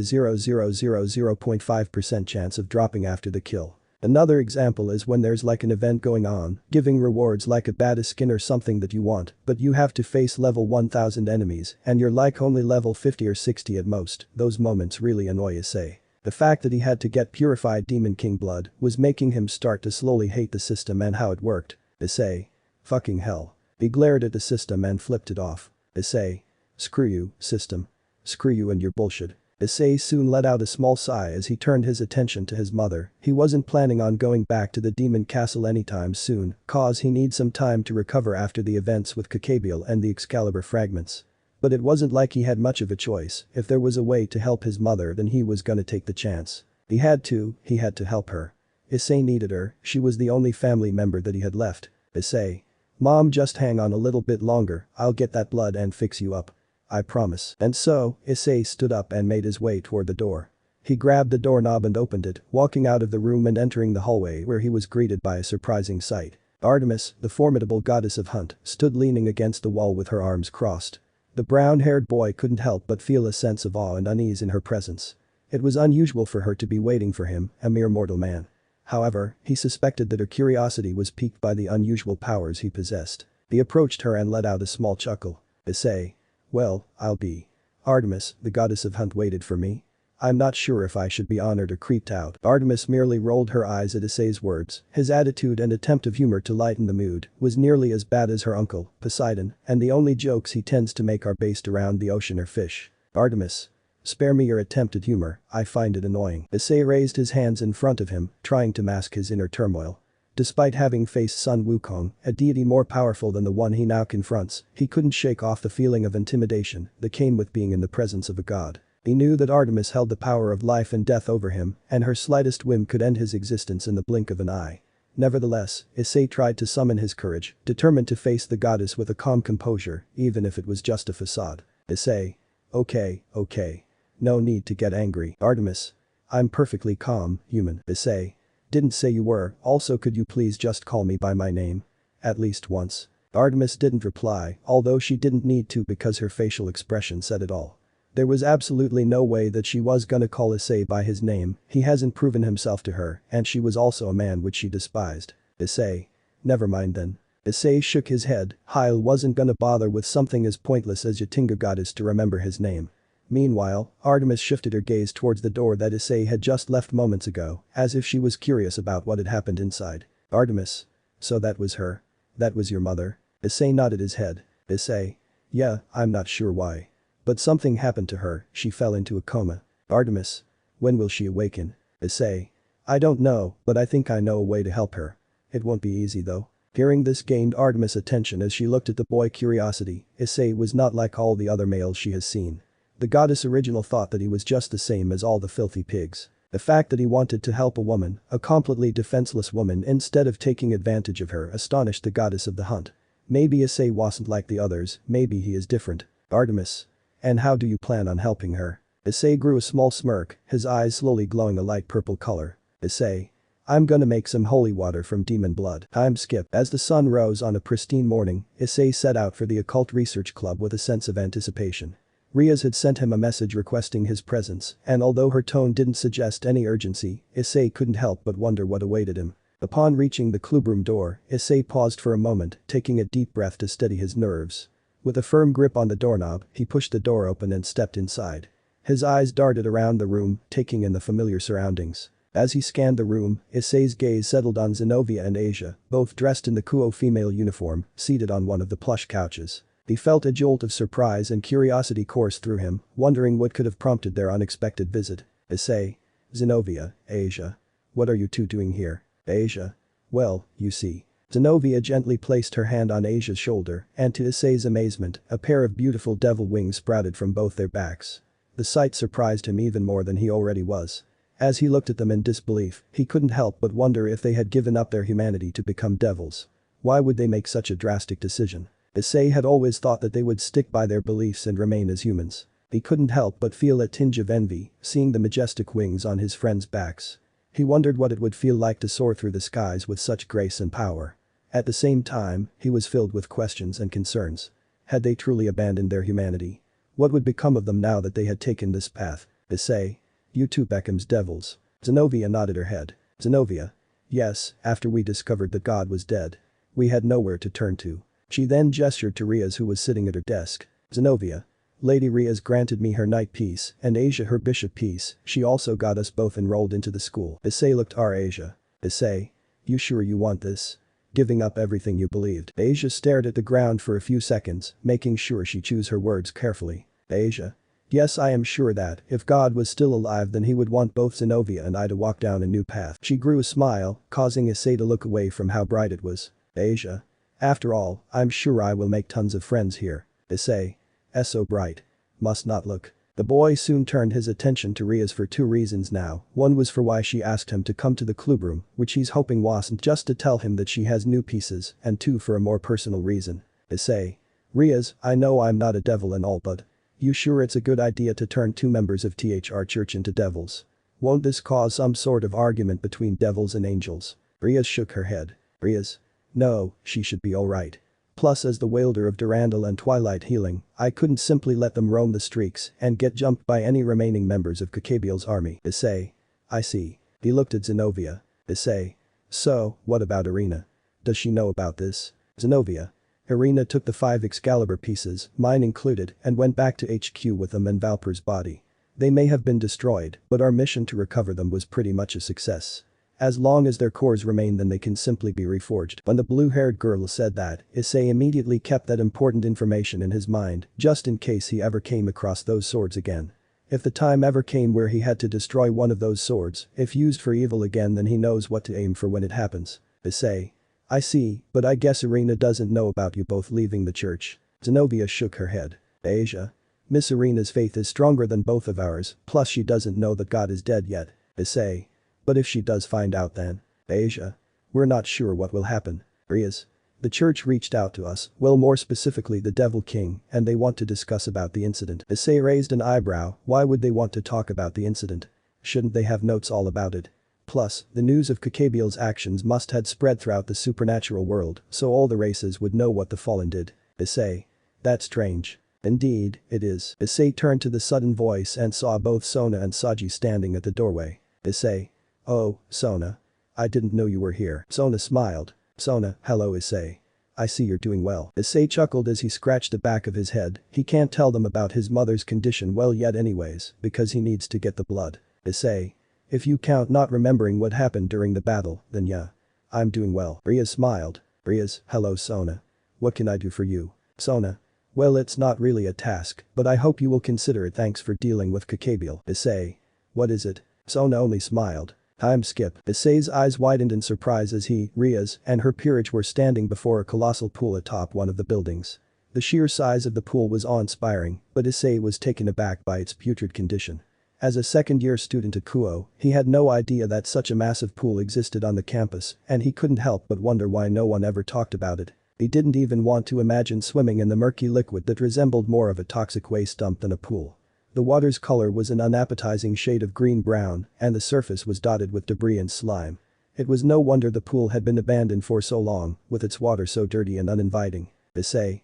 0.5% chance of dropping after the kill. Another example is when there's like an event going on, giving rewards like a badass skin or something that you want, but you have to face level 1000 enemies and you're like only level 50 or 60 at most. Those moments really annoy Issei. The fact that he had to get purified Demon King blood was making him start to slowly hate the system and how it worked. Issei. Fucking hell. He glared at the system and flipped it off. Issei. Screw you, system. Screw you and your bullshit. Issei soon let out a small sigh as he turned his attention to his mother. He wasn't planning on going back to the demon castle anytime soon, cause he needs some time to recover after the events with Kokabiel and the Excalibur fragments. But it wasn't like he had much of a choice. If there was a way to help his mother, then he was gonna take the chance. He had to help her. Issei needed her, she was the only family member that he had left. Issei. Mom, just hang on a little bit longer, I'll get that blood and fix you up. I promise. And so, Issei stood up and made his way toward the door. He grabbed the doorknob and opened it, walking out of the room and entering the hallway where he was greeted by a surprising sight. Artemis, the formidable goddess of hunt, stood leaning against the wall with her arms crossed. The brown-haired boy couldn't help but feel a sense of awe and unease in her presence. It was unusual for her to be waiting for him, a mere mortal man. However, he suspected that her curiosity was piqued by the unusual powers he possessed. He approached her and let out a small chuckle. Issei. Well, I'll be. Artemis, the goddess of hunt waited for me? I'm not sure if I should be honored or creeped out. Artemis merely rolled her eyes at Issei's words. His attitude and attempt of humor to lighten the mood was nearly as bad as her uncle, Poseidon, and the only jokes he tends to make are based around the ocean or fish. Artemis. Spare me your attempt at humor, I find it annoying. Issei raised his hands in front of him, trying to mask his inner turmoil. Despite having faced Sun Wukong, a deity more powerful than the one he now confronts, he couldn't shake off the feeling of intimidation that came with being in the presence of a god. He knew that Artemis held the power of life and death over him, and her slightest whim could end his existence in the blink of an eye. Nevertheless, Issei tried to summon his courage, determined to face the goddess with a calm composure, even if it was just a facade. Issei. Okay. No need to get angry. Artemis. I'm perfectly calm, human. Issei. Didn't say you were, also could you please just call me by my name? At least once. Artemis didn't reply, although she didn't need to because her facial expression said it all. There was absolutely no way that she was gonna call Issei by his name, he hasn't proven himself to her, and she was also a man which she despised. Issei. Never mind then. Issei shook his head, Heil wasn't gonna bother with something as pointless as Yatinga goddess to remember his name. Meanwhile, Artemis shifted her gaze towards the door that Issei had just left moments ago, as if she was curious about what had happened inside. Artemis. So that was her? That was your mother? Issei nodded his head. Issei. Yeah, I'm not sure why. But something happened to her, she fell into a coma. Artemis. When will she awaken? Issei. I don't know, but I think I know a way to help her. It won't be easy though. Hearing this gained Artemis' attention as she looked at the boy curiosity. Issei was not like all the other males she has seen. The goddess original thought that he was just the same as all the filthy pigs. The fact that he wanted to help a woman, a completely defenseless woman instead of taking advantage of her astonished the goddess of the hunt. Maybe Issei wasn't like the others, maybe he is different. Artemis. And how do you plan on helping her? Issei grew a small smirk, his eyes slowly glowing a light purple color. Issei. I'm gonna make some holy water from demon blood. Time skip. As the sun rose on a pristine morning, Issei set out for the occult research club with a sense of anticipation. Riaz had sent him a message requesting his presence, and although her tone didn't suggest any urgency, Issei couldn't help but wonder what awaited him. Upon reaching the clubroom door, Issei paused for a moment, taking a deep breath to steady his nerves. With a firm grip on the doorknob, he pushed the door open and stepped inside. His eyes darted around the room, taking in the familiar surroundings. As he scanned the room, Issei's gaze settled on Zenovia and Asia, both dressed in the Kuo female uniform, seated on one of the plush couches. He felt a jolt of surprise and curiosity course through him, wondering what could have prompted their unexpected visit. Issei. Zenovia, Asia. What are you two doing here? Asia. Well, you see. Zenovia gently placed her hand on Asia's shoulder, and to Issei's amazement, a pair of beautiful devil wings sprouted from both their backs. The sight surprised him even more than he already was. As he looked at them in disbelief, he couldn't help but wonder if they had given up their humanity to become devils. Why would they make such a drastic decision? Issei had always thought that they would stick by their beliefs and remain as humans. He couldn't help but feel a tinge of envy, seeing the majestic wings on his friends' backs. He wondered what it would feel like to soar through the skies with such grace and power. At the same time, he was filled with questions and concerns. Had they truly abandoned their humanity? What would become of them now that they had taken this path? Issei. You two Beckham's devils. Zenovia nodded her head. Zenovia. Yes, after we discovered that God was dead. We had nowhere to turn to. She then gestured to Riaz who was sitting at her desk. Zenovia. Lady Riaz granted me her knight piece and Asia her bishop piece, she also got us both enrolled into the school. Issei looked at Asia. Issei. You sure you want this? Giving up everything you believed. Asia stared at the ground for a few seconds, making sure she chose her words carefully. Asia. Yes, I am sure that, if God was still alive then he would want both Zenovia and I to walk down a new path. She grew a smile, causing Issei to look away from how bright it was. Asia. After all, I'm sure I will make tons of friends here. Issei. So bright. Must not look. The boy soon turned his attention to Riaz for two reasons now. One was for why she asked him to come to the clubroom, which he's hoping wasn't just to tell him that she has new pieces, and two for a more personal reason. Issei. Riaz, I know I'm not a devil and all but. You sure it's a good idea to turn two members of THR church into devils? Won't this cause some sort of argument between devils and angels? Rias shook her head. Rias? No, she should be alright. Plus as the wielder of Durandal and Twilight Healing, I couldn't simply let them roam the streets and get jumped by any remaining members of Kokabiel's army. Issei. I see. He looked at Zenovia. Issei. So, what about Irina? Does she know about this? Zenovia. Irina took the 5 Excalibur pieces, mine included, and went back to HQ with them and Valper's body. They may have been destroyed, but our mission to recover them was pretty much a success. As long as their cores remain, then they can simply be reforged. When the blue-haired girl said that, Issei immediately kept that important information in his mind, just in case he ever came across those swords again. If the time ever came where he had to destroy one of those swords, if used for evil again, then he knows what to aim for when it happens. Issei. I see, but I guess Irina doesn't know about you both leaving the church. Zenovia shook her head. Asia. Miss Irina's faith is stronger than both of ours, plus she doesn't know that God is dead yet. Issei. But if she does find out then? Asia. We're not sure what will happen. Rias. The church reached out to us, well more specifically the Devil King, and they want to discuss about the incident. Issei raised an eyebrow. Why would they want to talk about the incident? Shouldn't they have notes all about it? Plus, the news of Kokabiel's actions must had spread throughout the supernatural world, so all the races would know what the Fallen did. Issei. That's strange. Indeed, it is. Issei turned to the sudden voice and saw both Sona and Saji standing at the doorway. Issei. Oh, Sona. I didn't know you were here. Sona smiled. Sona, hello Issei. I see you're doing well. Issei chuckled as he scratched the back of his head. He can't tell them about his mother's condition well yet anyways, because he needs to get the blood. Issei. If you count not remembering what happened during the battle, then yeah. I'm doing well. Rias smiled. Rias, hello Sona. What can I do for you? Sona. Well, it's not really a task, but I hope you will consider it. Thanks for dealing with Kokabiel. Issei. What is it? Sona only smiled. Time skip. Issei's eyes widened in surprise as he, Rias, and her peerage were standing before a colossal pool atop one of the buildings. The sheer size of the pool was awe-inspiring, but Issei was taken aback by its putrid condition. As a second-year student at Kuo, he had no idea that such a massive pool existed on the campus, and he couldn't help but wonder why no one ever talked about it. He didn't even want to imagine swimming in the murky liquid that resembled more of a toxic waste dump than a pool. The water's color was an unappetizing shade of green-brown, and the surface was dotted with debris and slime. It was no wonder the pool had been abandoned for so long, with its water so dirty and uninviting. Issei.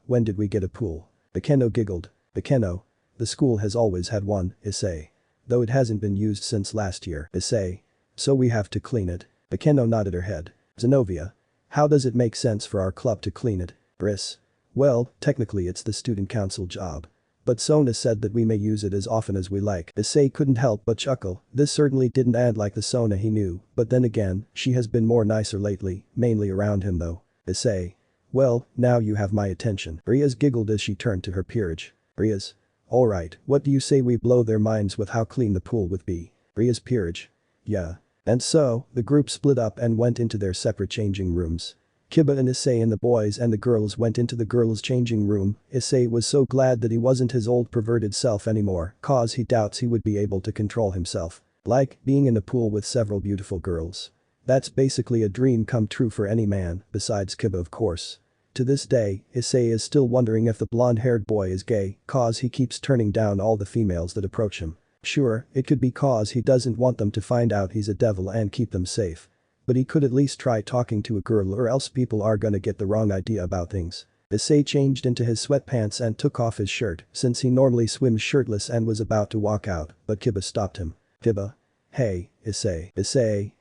When did we get a pool? Bakeno giggled. Bakeno. The school has always had one, Issei. Though it hasn't been used since last year. Issei. So we have to clean it. Bakeno nodded her head. Zenovia. How does it make sense for our club to clean it? Briss. Well, technically it's the student council job. But Sona said that we may use it as often as we like. Issei couldn't help but chuckle. This certainly didn't add like the Sona he knew, but then again, she has been more nicer lately, mainly around him though. Issei. Well, now you have my attention. Rias giggled as she turned to her peerage. Rias. Alright, what do you say we blow their minds with how clean the pool would be? Rias peerage. Yeah. And so, the group split up and went into their separate changing rooms. Kiba and Issei and the boys and the girls went into the girls' changing room. Issei was so glad that he wasn't his old perverted self anymore, cause he doubts he would be able to control himself. Like, being in a pool with several beautiful girls. That's basically a dream come true for any man, besides Kiba of course. To this day, Issei is still wondering if the blonde-haired boy is gay, cause he keeps turning down all the females that approach him. Sure, it could be cause he doesn't want them to find out he's a devil and keep them safe. But he could at least try talking to a girl or else people are gonna get the wrong idea about things. Issei changed into his sweatpants and took off his shirt since he normally swims shirtless and was about to walk out, but Kiba stopped him. Kiba. Hey, Issei. Issei.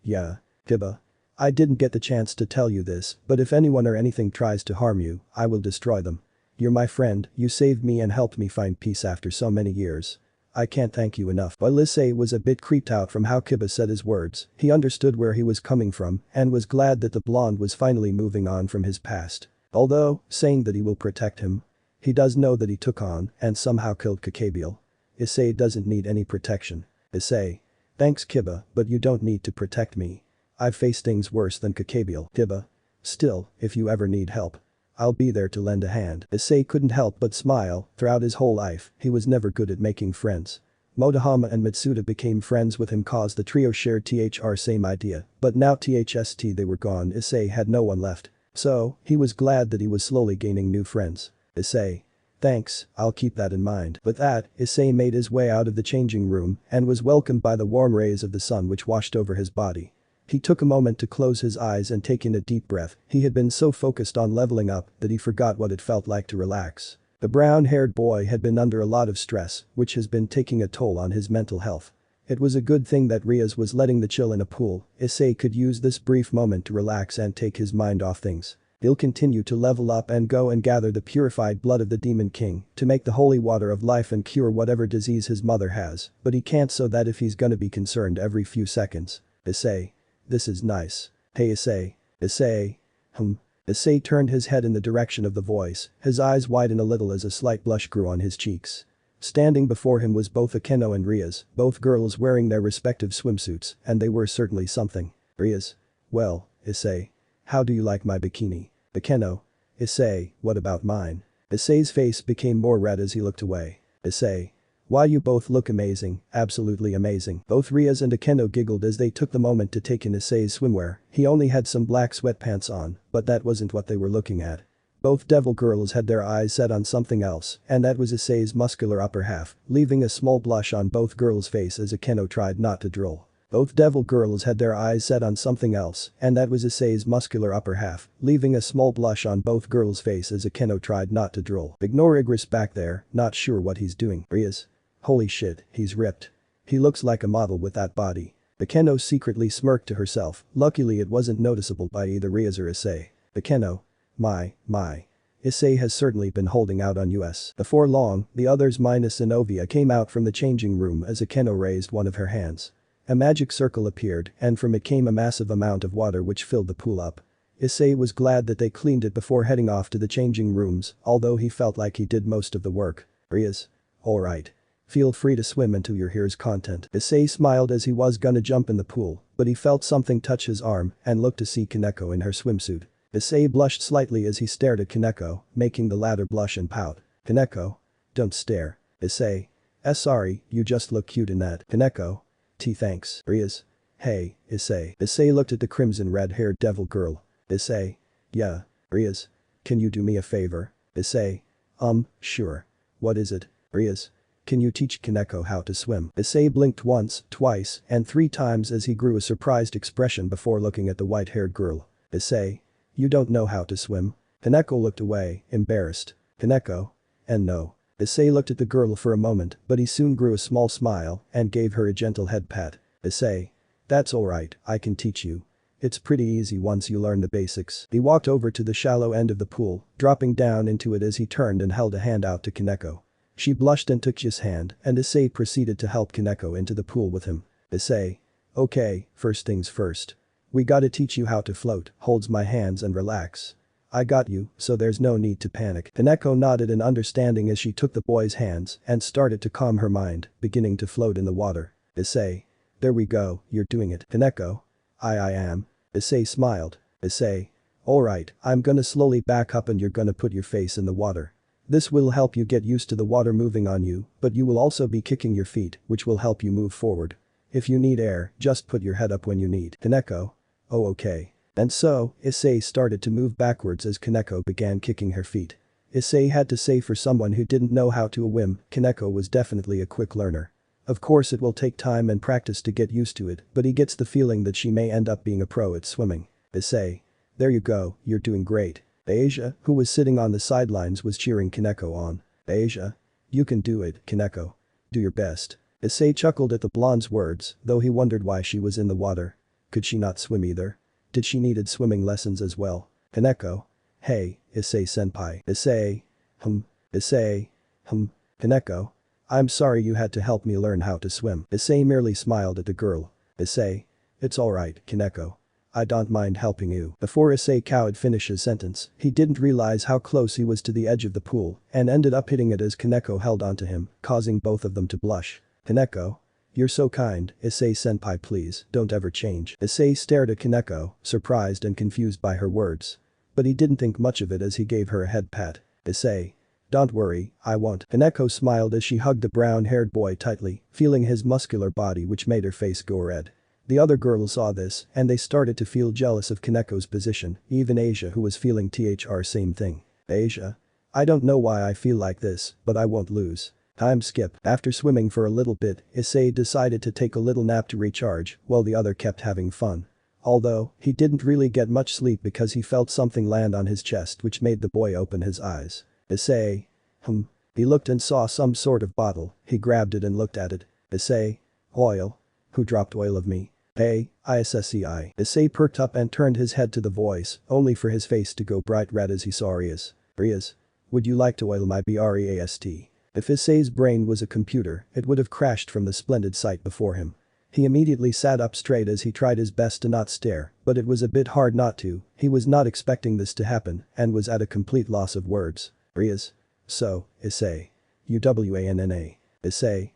Yeah. Kiba. I didn't get the chance to tell you this, but if anyone or anything tries to harm you, I will destroy them. You're my friend, you saved me and helped me find peace after so many years. I can't thank you enough. While Issei was a bit creeped out from how Kiba said his words, he understood where he was coming from and was glad that the blonde was finally moving on from his past. Although, saying that he will protect him. He does know that he took on and somehow killed Kokabiel. Issei doesn't need any protection. Issei. Thanks Kiba, but you don't need to protect me. I've faced things worse than Kokabiel. Kiba. Still, if you ever need help. I'll be there to lend a hand. Issei couldn't help but smile. Throughout his whole life, he was never good at making friends. Motohama and Mitsuda became friends with him cause the trio shared THR same idea, but now THST they were gone. Issei had no one left. So, he was glad that he was slowly gaining new friends. Issei. Thanks, I'll keep that in mind. With that, Issei made his way out of the changing room and was welcomed by the warm rays of the sun which washed over his body. He took a moment to close his eyes and take in a deep breath. He had been so focused on leveling up that he forgot what it felt like to relax. The brown-haired boy had been under a lot of stress, which has been taking a toll on his mental health. It was a good thing that Riaz was letting the chill in a pool. Issei could use this brief moment to relax and take his mind off things. He'll continue to level up and go and gather the purified blood of the Demon King to make the holy water of life and cure whatever disease his mother has, but he can't, so that if he's gonna be concerned every few seconds. Issei. This is nice. Hey Issei. Issei. Issei turned his head in the direction of the voice, his eyes widened a little as a slight blush grew on his cheeks. Standing before him was both Akeno and Riaz, both girls wearing their respective swimsuits, and they were certainly something. Riaz. Well, Issei. How do you like my bikini? Akeno. Issei, what about mine? Issei's face became more red as he looked away. Issei. Why, you both look amazing, absolutely amazing. Both Riaz and Akeno giggled as they took the moment to take in Issei's swimwear. He only had some black sweatpants on, but that wasn't what they were looking at. Both devil girls had their eyes set on something else, and that was Issei's muscular upper half, leaving a small blush on both girls' face as Akeno tried not to drool. Both devil girls had their eyes set on something else, and that was Issei's muscular upper half, leaving a small blush on both girls' face as Akeno tried not to drool. Ignore Igris back there, not sure what he's doing. Riaz. Holy shit, he's ripped. He looks like a model with that body. Akeno secretly smirked to herself, luckily it wasn't noticeable by either Riaz or Issei. Akeno. My. Issei has certainly been holding out on us. Before long, the others minus Zenovia came out from the changing room as Akeno raised one of her hands. A magic circle appeared, and from it came a massive amount of water which filled the pool up. Issei was glad that they cleaned it before heading off to the changing rooms, although he felt like he did most of the work. Riaz. Alright. Feel free to swim until your here's content. Issei smiled as he was gonna jump in the pool, but he felt something touch his arm and looked to see Kaneko in her swimsuit. Issei blushed slightly as he stared at Kaneko, making the latter blush and pout. Kaneko. Don't stare. Issei. Sorry, you just look cute in that. Kaneko. Thanks. Riaz. Hey, Issei. Issei looked at the crimson red-haired devil girl. Issei. Yeah. Riaz. Can you do me a favor? Issei. Sure. What is it? Riaz. Can you teach Kaneko how to swim? Issei blinked once, twice, and 3 times as he grew a surprised expression before looking at the white-haired girl. Issei. You don't know how to swim? Kaneko looked away, embarrassed. Kaneko. And no. Issei looked at the girl for a moment, but he soon grew a small smile and gave her a gentle head pat. Issei. That's alright, I can teach you. It's pretty easy once you learn the basics. He walked over to the shallow end of the pool, dropping down into it as he turned and held a hand out to Kaneko. She blushed and took his hand, and Issei proceeded to help Kaneko into the pool with him. Issei. Okay, first things first. We gotta teach you how to float, holds my hands and relax. I got you, so there's no need to panic. Kaneko nodded in understanding as she took the boy's hands and started to calm her mind, beginning to float in the water. Issei. There we go, you're doing it. Kaneko. I am. Issei smiled. Issei. Alright, I'm gonna slowly back up and you're gonna put your face in the water. This will help you get used to the water moving on you, but you will also be kicking your feet, which will help you move forward. If you need air, just put your head up when you need. Kaneko. Oh okay. And so, Issei started to move backwards as Kaneko began kicking her feet. Issei had to say, for someone who didn't know how to swim, Kaneko was definitely a quick learner. Of course it will take time and practice to get used to it, but he gets the feeling that she may end up being a pro at swimming. Issei. There you go, you're doing great. Asia, who was sitting on the sidelines, was cheering Kaneko on. Asia. You can do it, Kaneko. Do your best. Issei chuckled at the blonde's words, though he wondered why she was in the water. Could she not swim either? Did she needed swimming lessons as well? Kaneko. Hey, Issei-senpai. Issei. Issei. Kaneko. I'm sorry you had to help me learn how to swim. Issei merely smiled at the girl. Issei. It's alright, Kaneko. I don't mind helping you. Before Issei could finish his sentence, he didn't realize how close he was to the edge of the pool and ended up hitting it as Kaneko held onto him, causing both of them to blush. Kaneko. You're so kind, Issei-senpai, please, don't ever change. Issei stared at Kaneko, surprised and confused by her words. But he didn't think much of it as he gave her a head pat. Issei. Don't worry, I won't. Kaneko smiled as she hugged the brown-haired boy tightly, feeling his muscular body which made her face go red. The other girls saw this, and they started to feel jealous of Kaneko's position, even Asia, who was feeling the same thing. Asia. I don't know why I feel like this, but I won't lose. Time skip. After swimming for a little bit, Issei decided to take a little nap to recharge, while the other kept having fun. Although, he didn't really get much sleep because he felt something land on his chest which made the boy open his eyes. Issei. He looked and saw some sort of bottle, he grabbed it and looked at it. Issei. Oil. Who dropped oil of me? Hey, Issei. Issei perked up and turned his head to the voice, only for his face to go bright red as he saw Rias. Rias. Would you like to oil my breast? If Issei's brain was a computer, it would have crashed from the splendid sight before him. He immediately sat up straight as he tried his best to not stare, but it was a bit hard not to, he was not expecting this to happen and was at a complete loss of words. Rias. So, Issei. Uwanna. Issei.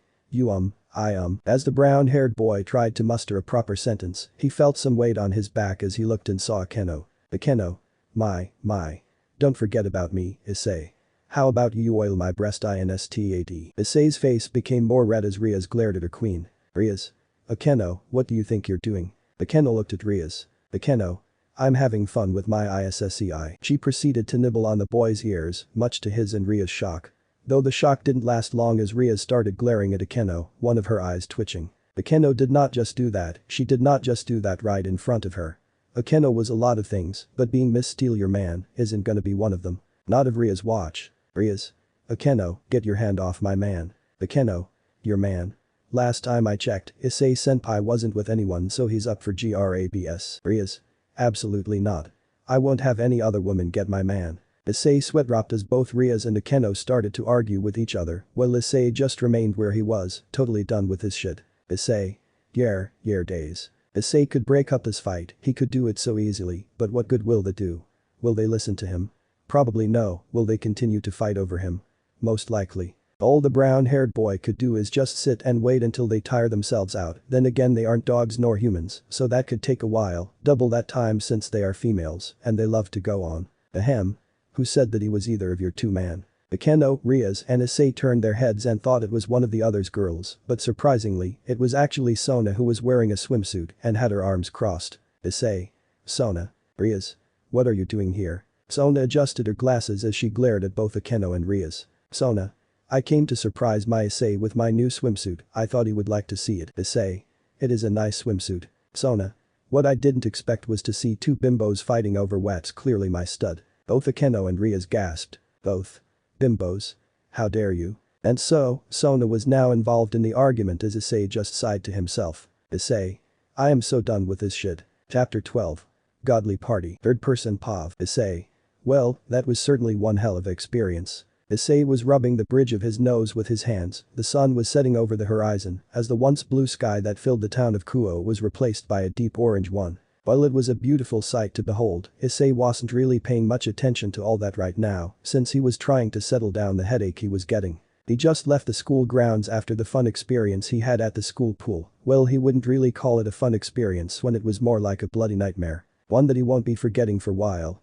As the brown-haired boy tried to muster a proper sentence, he felt some weight on his back as he looked and saw Akeno. Akeno. My. Don't forget about me, Issei. How about you oil my breast instat? Issei's face became more red as Rias glared at her queen. Rias. Akeno, what do you think you're doing? Akeno looked at Rias. Akeno. I'm having fun with my issei. She proceeded to nibble on the boy's ears, much to his and Ria's shock. Though the shock didn't last long as Rias started glaring at Akeno, one of her eyes twitching. Akeno did not just do that, she did not just do that right in front of her. Akeno was a lot of things, but being Miss Steal Your Man isn't gonna be one of them. Not of Ria's watch. Rias. Akeno, get your hand off my man. Akeno. Your man. Last time I checked, Issei senpai wasn't with anyone so he's up for grabs. Rias. Absolutely not. I won't have any other woman get my man. Issei sweat dropped as both Rias and Akeno started to argue with each other, while Issei just remained where he was, totally done with his shit. Issei. Yeah days. Issei could break up this fight, he could do it so easily, but what good will they do? Will they listen to him? Probably no. Will they continue to fight over him? Most likely. All the brown-haired boy could do is just sit and wait until they tire themselves out, then again they aren't dogs nor humans, so that could take a while, double that time since they are females, and they love to go on. Ahem. Who said that he was either of your two man? Akeno, Rias and Issei turned their heads and thought it was one of the other's girls, but surprisingly, it was actually Sona who was wearing a swimsuit and had her arms crossed. Issei. Sona. Rias. What are you doing here? Sona adjusted her glasses as she glared at both Akeno and Rias. Sona. I came to surprise my Issei with my new swimsuit, I thought he would like to see it. Issei. It is a nice swimsuit. Sona. What I didn't expect was to see two bimbos fighting over what's clearly my stud. Both Akeno and Rias gasped. Both. Bimbos. How dare you? And so, Sona was now involved in the argument as Issei just sighed to himself. Issei. I am so done with this shit. Chapter 12. Godly Party. Third person Pav. Issei. Well, that was certainly one hell of an experience. Issei was rubbing the bridge of his nose with his hands, the sun was setting over the horizon as the once blue sky that filled the town of Kuo was replaced by a deep orange one. While it was a beautiful sight to behold, Issei wasn't really paying much attention to all that right now, since he was trying to settle down the headache he was getting. He just left the school grounds after the fun experience he had at the school pool. Well, he wouldn't really call it a fun experience when it was more like a bloody nightmare. One that he won't be forgetting for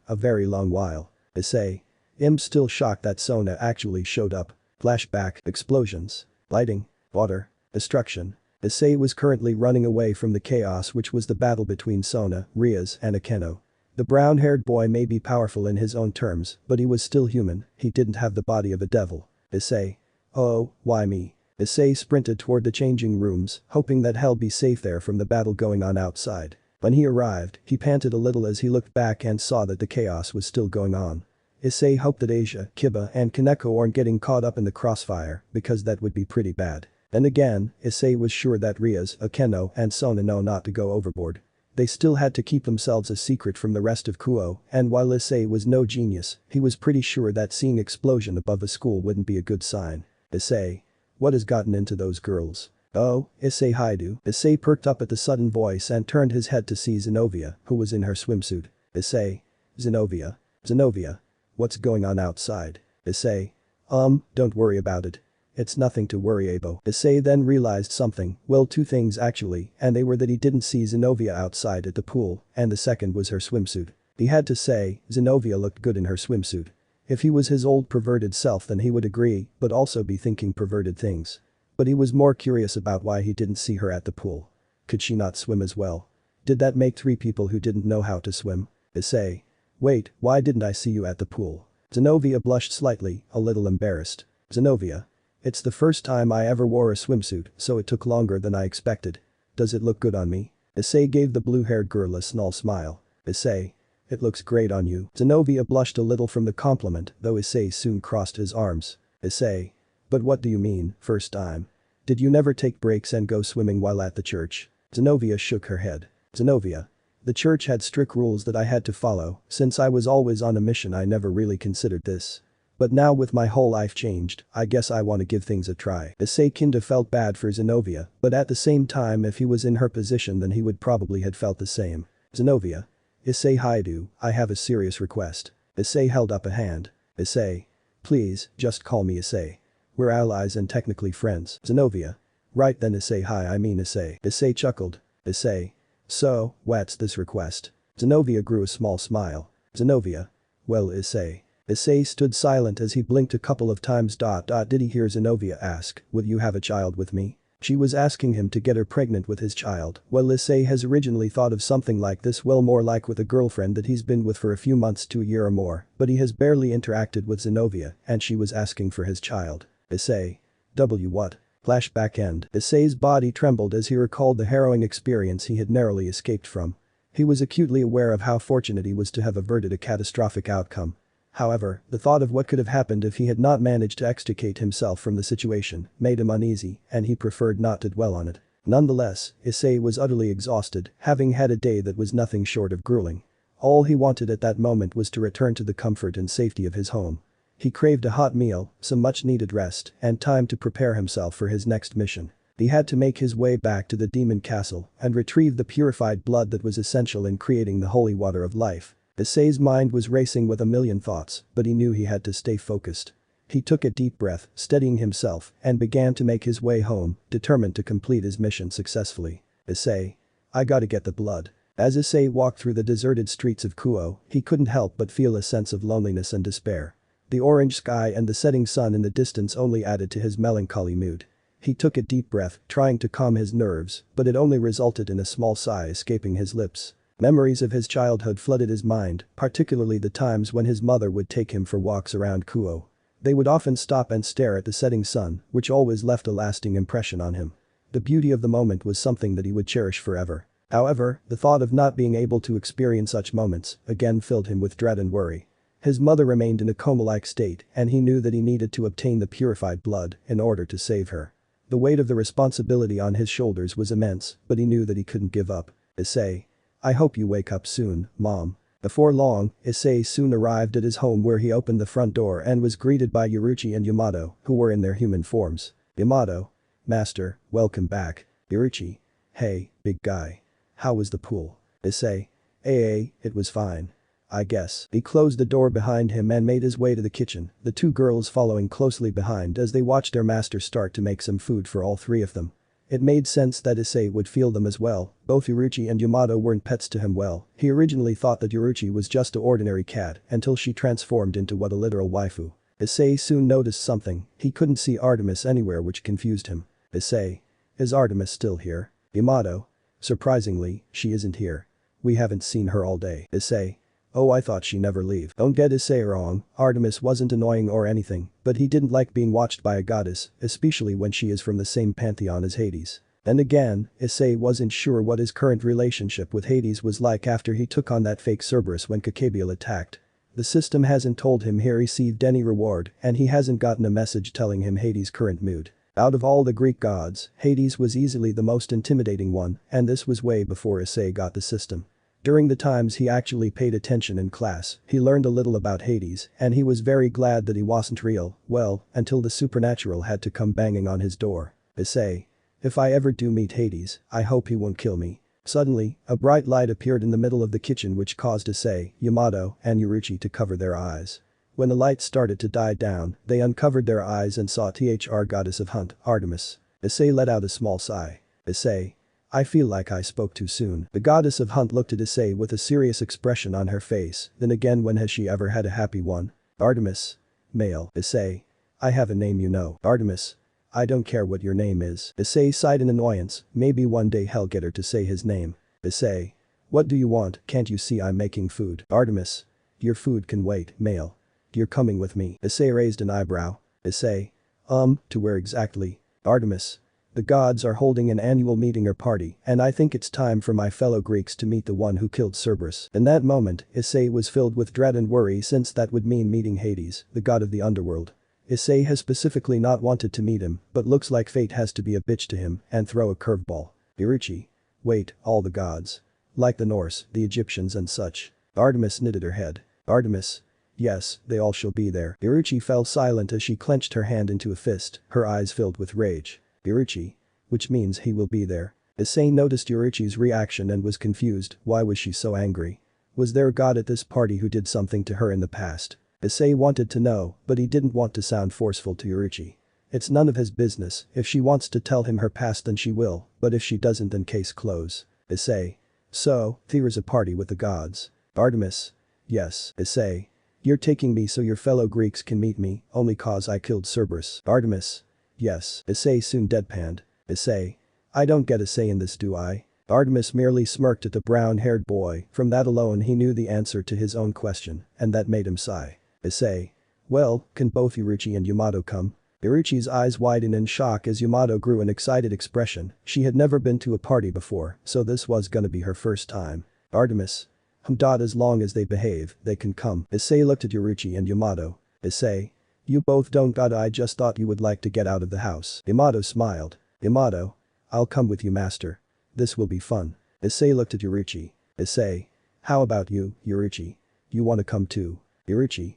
a very long while. Issei. I'm still shocked that Sona actually showed up. Flashback. Explosions. Lighting. Water. Destruction. Issei was currently running away from the chaos which was the battle between Sona, Rias and Akeno. The brown-haired boy may be powerful in his own terms, but he was still human, he didn't have the body of a devil. Issei. Oh, why me? Issei sprinted toward the changing rooms, hoping that he'll be safe there from the battle going on outside. When he arrived, he panted a little as he looked back and saw that the chaos was still going on. Issei hoped that Asia, Kiba and Kaneko aren't getting caught up in the crossfire, because that would be pretty bad. Then again, Issei was sure that Rias, Akeno and Sona know not to go overboard. They still had to keep themselves a secret from the rest of Kuo, and while Issei was no genius, he was pretty sure that seeing explosion above a school wouldn't be a good sign. Issei. What has gotten into those girls? Oh, Issei Haidu. Issei perked up at the sudden voice and turned his head to see Zenovia, who was in her swimsuit. Issei. Zenovia. Zenovia. What's going on outside? Issei. Don't worry about it. It's nothing to worry about. Issei then realized something, well, two things actually, and they were that he didn't see Zenovia outside at the pool, and the second was her swimsuit. He had to say, Zenovia looked good in her swimsuit. If he was his old perverted self then he would agree, but also be thinking perverted things. But he was more curious about why he didn't see her at the pool. Could she not swim as well? Did that make three people who didn't know how to swim? Issei. Wait, why didn't I see you at the pool? Zenovia blushed slightly, a little embarrassed. Zenovia. It's the first time I ever wore a swimsuit, so it took longer than I expected. Does it look good on me? Issei gave the blue-haired girl a small smile. Issei. It looks great on you. Zenovia blushed a little from the compliment, though Issei soon crossed his arms. Issei. But what do you mean, first time? Did you never take breaks and go swimming while at the church? Zenovia shook her head. Zenovia. The church had strict rules that I had to follow, since I was always on a mission I never really considered this. But now with my whole life changed, I guess I want to give things a try. Issei kinda felt bad for Zenovia, but at the same time if he was in her position then he would probably had felt the same. Zenovia. Issei Haidu, I have a serious request. Issei held up a hand. Issei. Please, just call me Issei. We're allies and technically friends. Zenovia. Right then Issei I mean Issei. Issei chuckled. Issei. So, what's this request? Zenovia grew a small smile. Zenovia. Well Issei. Issei stood silent as he blinked a couple of times. Did he hear Zenovia ask, will you have a child with me? She was asking him to get her pregnant with his child. Well Issei has originally thought of something like this, well more like with a girlfriend that he's been with for a few months to a year or more, but he has barely interacted with Zenovia and she was asking for his child. Issei. What? Flashback end. Issei's body trembled as he recalled the harrowing experience he had narrowly escaped from. He was acutely aware of how fortunate he was to have averted a catastrophic outcome. However, the thought of what could have happened if he had not managed to extricate himself from the situation made him uneasy and he preferred not to dwell on it. Nonetheless, Issei was utterly exhausted, having had a day that was nothing short of grueling. All he wanted at that moment was to return to the comfort and safety of his home. He craved a hot meal, some much-needed rest, and time to prepare himself for his next mission. He had to make his way back to the demon castle and retrieve the purified blood that was essential in creating the holy water of life. Issei's mind was racing with a million thoughts, but he knew he had to stay focused. He took a deep breath, steadying himself, and began to make his way home, determined to complete his mission successfully. Issei. I gotta get the blood. As Issei walked through the deserted streets of Kuo, he couldn't help but feel a sense of loneliness and despair. The orange sky and the setting sun in the distance only added to his melancholy mood. He took a deep breath, trying to calm his nerves, but it only resulted in a small sigh escaping his lips. Memories of his childhood flooded his mind, particularly the times when his mother would take him for walks around Kuo. They would often stop and stare at the setting sun, which always left a lasting impression on him. The beauty of the moment was something that he would cherish forever. However, the thought of not being able to experience such moments again filled him with dread and worry. His mother remained in a coma-like state and he knew that he needed to obtain the purified blood in order to save her. The weight of the responsibility on his shoulders was immense, but he knew that he couldn't give up. Issei. I hope you wake up soon, Mom. Before long, Issei soon arrived at his home where he opened the front door and was greeted by Yuchi and Yamato, who were in their human forms. Yamato. Master, welcome back. Yuchi. Hey, big guy. How was the pool? Issei. It was fine. I guess. He closed the door behind him and made his way to the kitchen, the two girls following closely behind as they watched their master start to make some food for all three of them. It made sense that Issei would feel them as well, both Yuchi and Yamato weren't pets to him. Well, he originally thought that Yuchi was just an ordinary cat until she transformed into what a literal waifu. Issei soon noticed something, he couldn't see Artemis anywhere which confused him. Issei. Is Artemis still here? Yamato. Surprisingly, she isn't here. We haven't seen her all day. Issei. Oh, I thought she never leave. Don't get Issei wrong, Artemis wasn't annoying or anything, but he didn't like being watched by a goddess, especially when she is from the same pantheon as Hades. And again, Issei wasn't sure what his current relationship with Hades was like after he took on that fake Cerberus when Kokabiel attacked. The system hasn't told him he received any reward and he hasn't gotten a message telling him Hades' current mood. Out of all the Greek gods, Hades was easily the most intimidating one, and this was way before Issei got the system. During the times he actually paid attention in class, he learned a little about Hades and he was very glad that he wasn't real, well, until the supernatural had to come banging on his door. Issei. If I ever do meet Hades, I hope he won't kill me. Suddenly, a bright light appeared in the middle of the kitchen which caused Issei, Yamato, and Yuchi to cover their eyes. When the light started to die down, they uncovered their eyes and saw THR goddess of hunt, Artemis. Issei let out a small sigh. Issei. I feel like I spoke too soon. The goddess of hunt looked at Issei with a serious expression on her face, then again when has she ever had a happy one? Artemis. Male. Issei. I have a name you know. Artemis. I don't care what your name is. Issei sighed in annoyance, maybe one day he'll get her to say his name. Issei. What do you want, can't you see I'm making food? Artemis. Your food can wait, male. You're coming with me. Issei raised an eyebrow. Issei. To where exactly? Artemis. The gods are holding an annual meeting or party, and I think it's time for my fellow Greeks to meet the one who killed Cerberus. In that moment, Issei was filled with dread and worry since that would mean meeting Hades, the god of the underworld. Issei has specifically not wanted to meet him, but looks like fate has to be a bitch to him and throw a curveball. Yuchi. Wait, all the gods. Like the Norse, the Egyptians and such. Artemis knitted her head. Artemis. Yes, they all shall be there. Yuchi fell silent as she clenched her hand into a fist, her eyes filled with rage. Yuchi. Which means he will be there. Issei noticed Yuichi's reaction and was confused. Why was she so angry? Was there a god at this party who did something to her in the past? Issei wanted to know, but he didn't want to sound forceful to Yuichi. It's none of his business. If she wants to tell him her past then she will, but if she doesn't then case close. Issei. So, there's a party with the gods. Artemis. Yes. Issei. You're taking me so your fellow Greeks can meet me, only cause I killed Cerberus. Artemis. Yes. Issei soon deadpanned. Issei. I don't get a say in this, do I? Artemis merely smirked at the brown-haired boy. From that alone he knew the answer to his own question, and that made him sigh. Issei. Well, can both Yuichi and Yamato come? Yuichi's eyes widened in shock as Yamato grew an excited expression. She had never been to a party before, so this was gonna be her first time. Artemis. As long as they behave, they can come. Issei looked at Yuichi and Yamato. Issei. You both don't gotta, I just thought you would like to get out of the house. Yamato smiled. Yamato. I'll come with you, master. This will be fun. Issei looked at Yuichi. Issei. How about you, Yuichi? You wanna come too? Yuichi.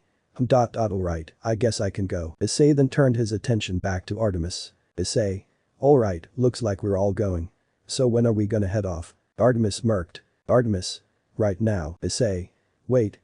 Alright, I guess I can go. Issei then turned his attention back to Artemis. Issei. Alright, looks like we're all going. So when are we gonna head off? Artemis smirked. Artemis. Right now. Issei. Wait,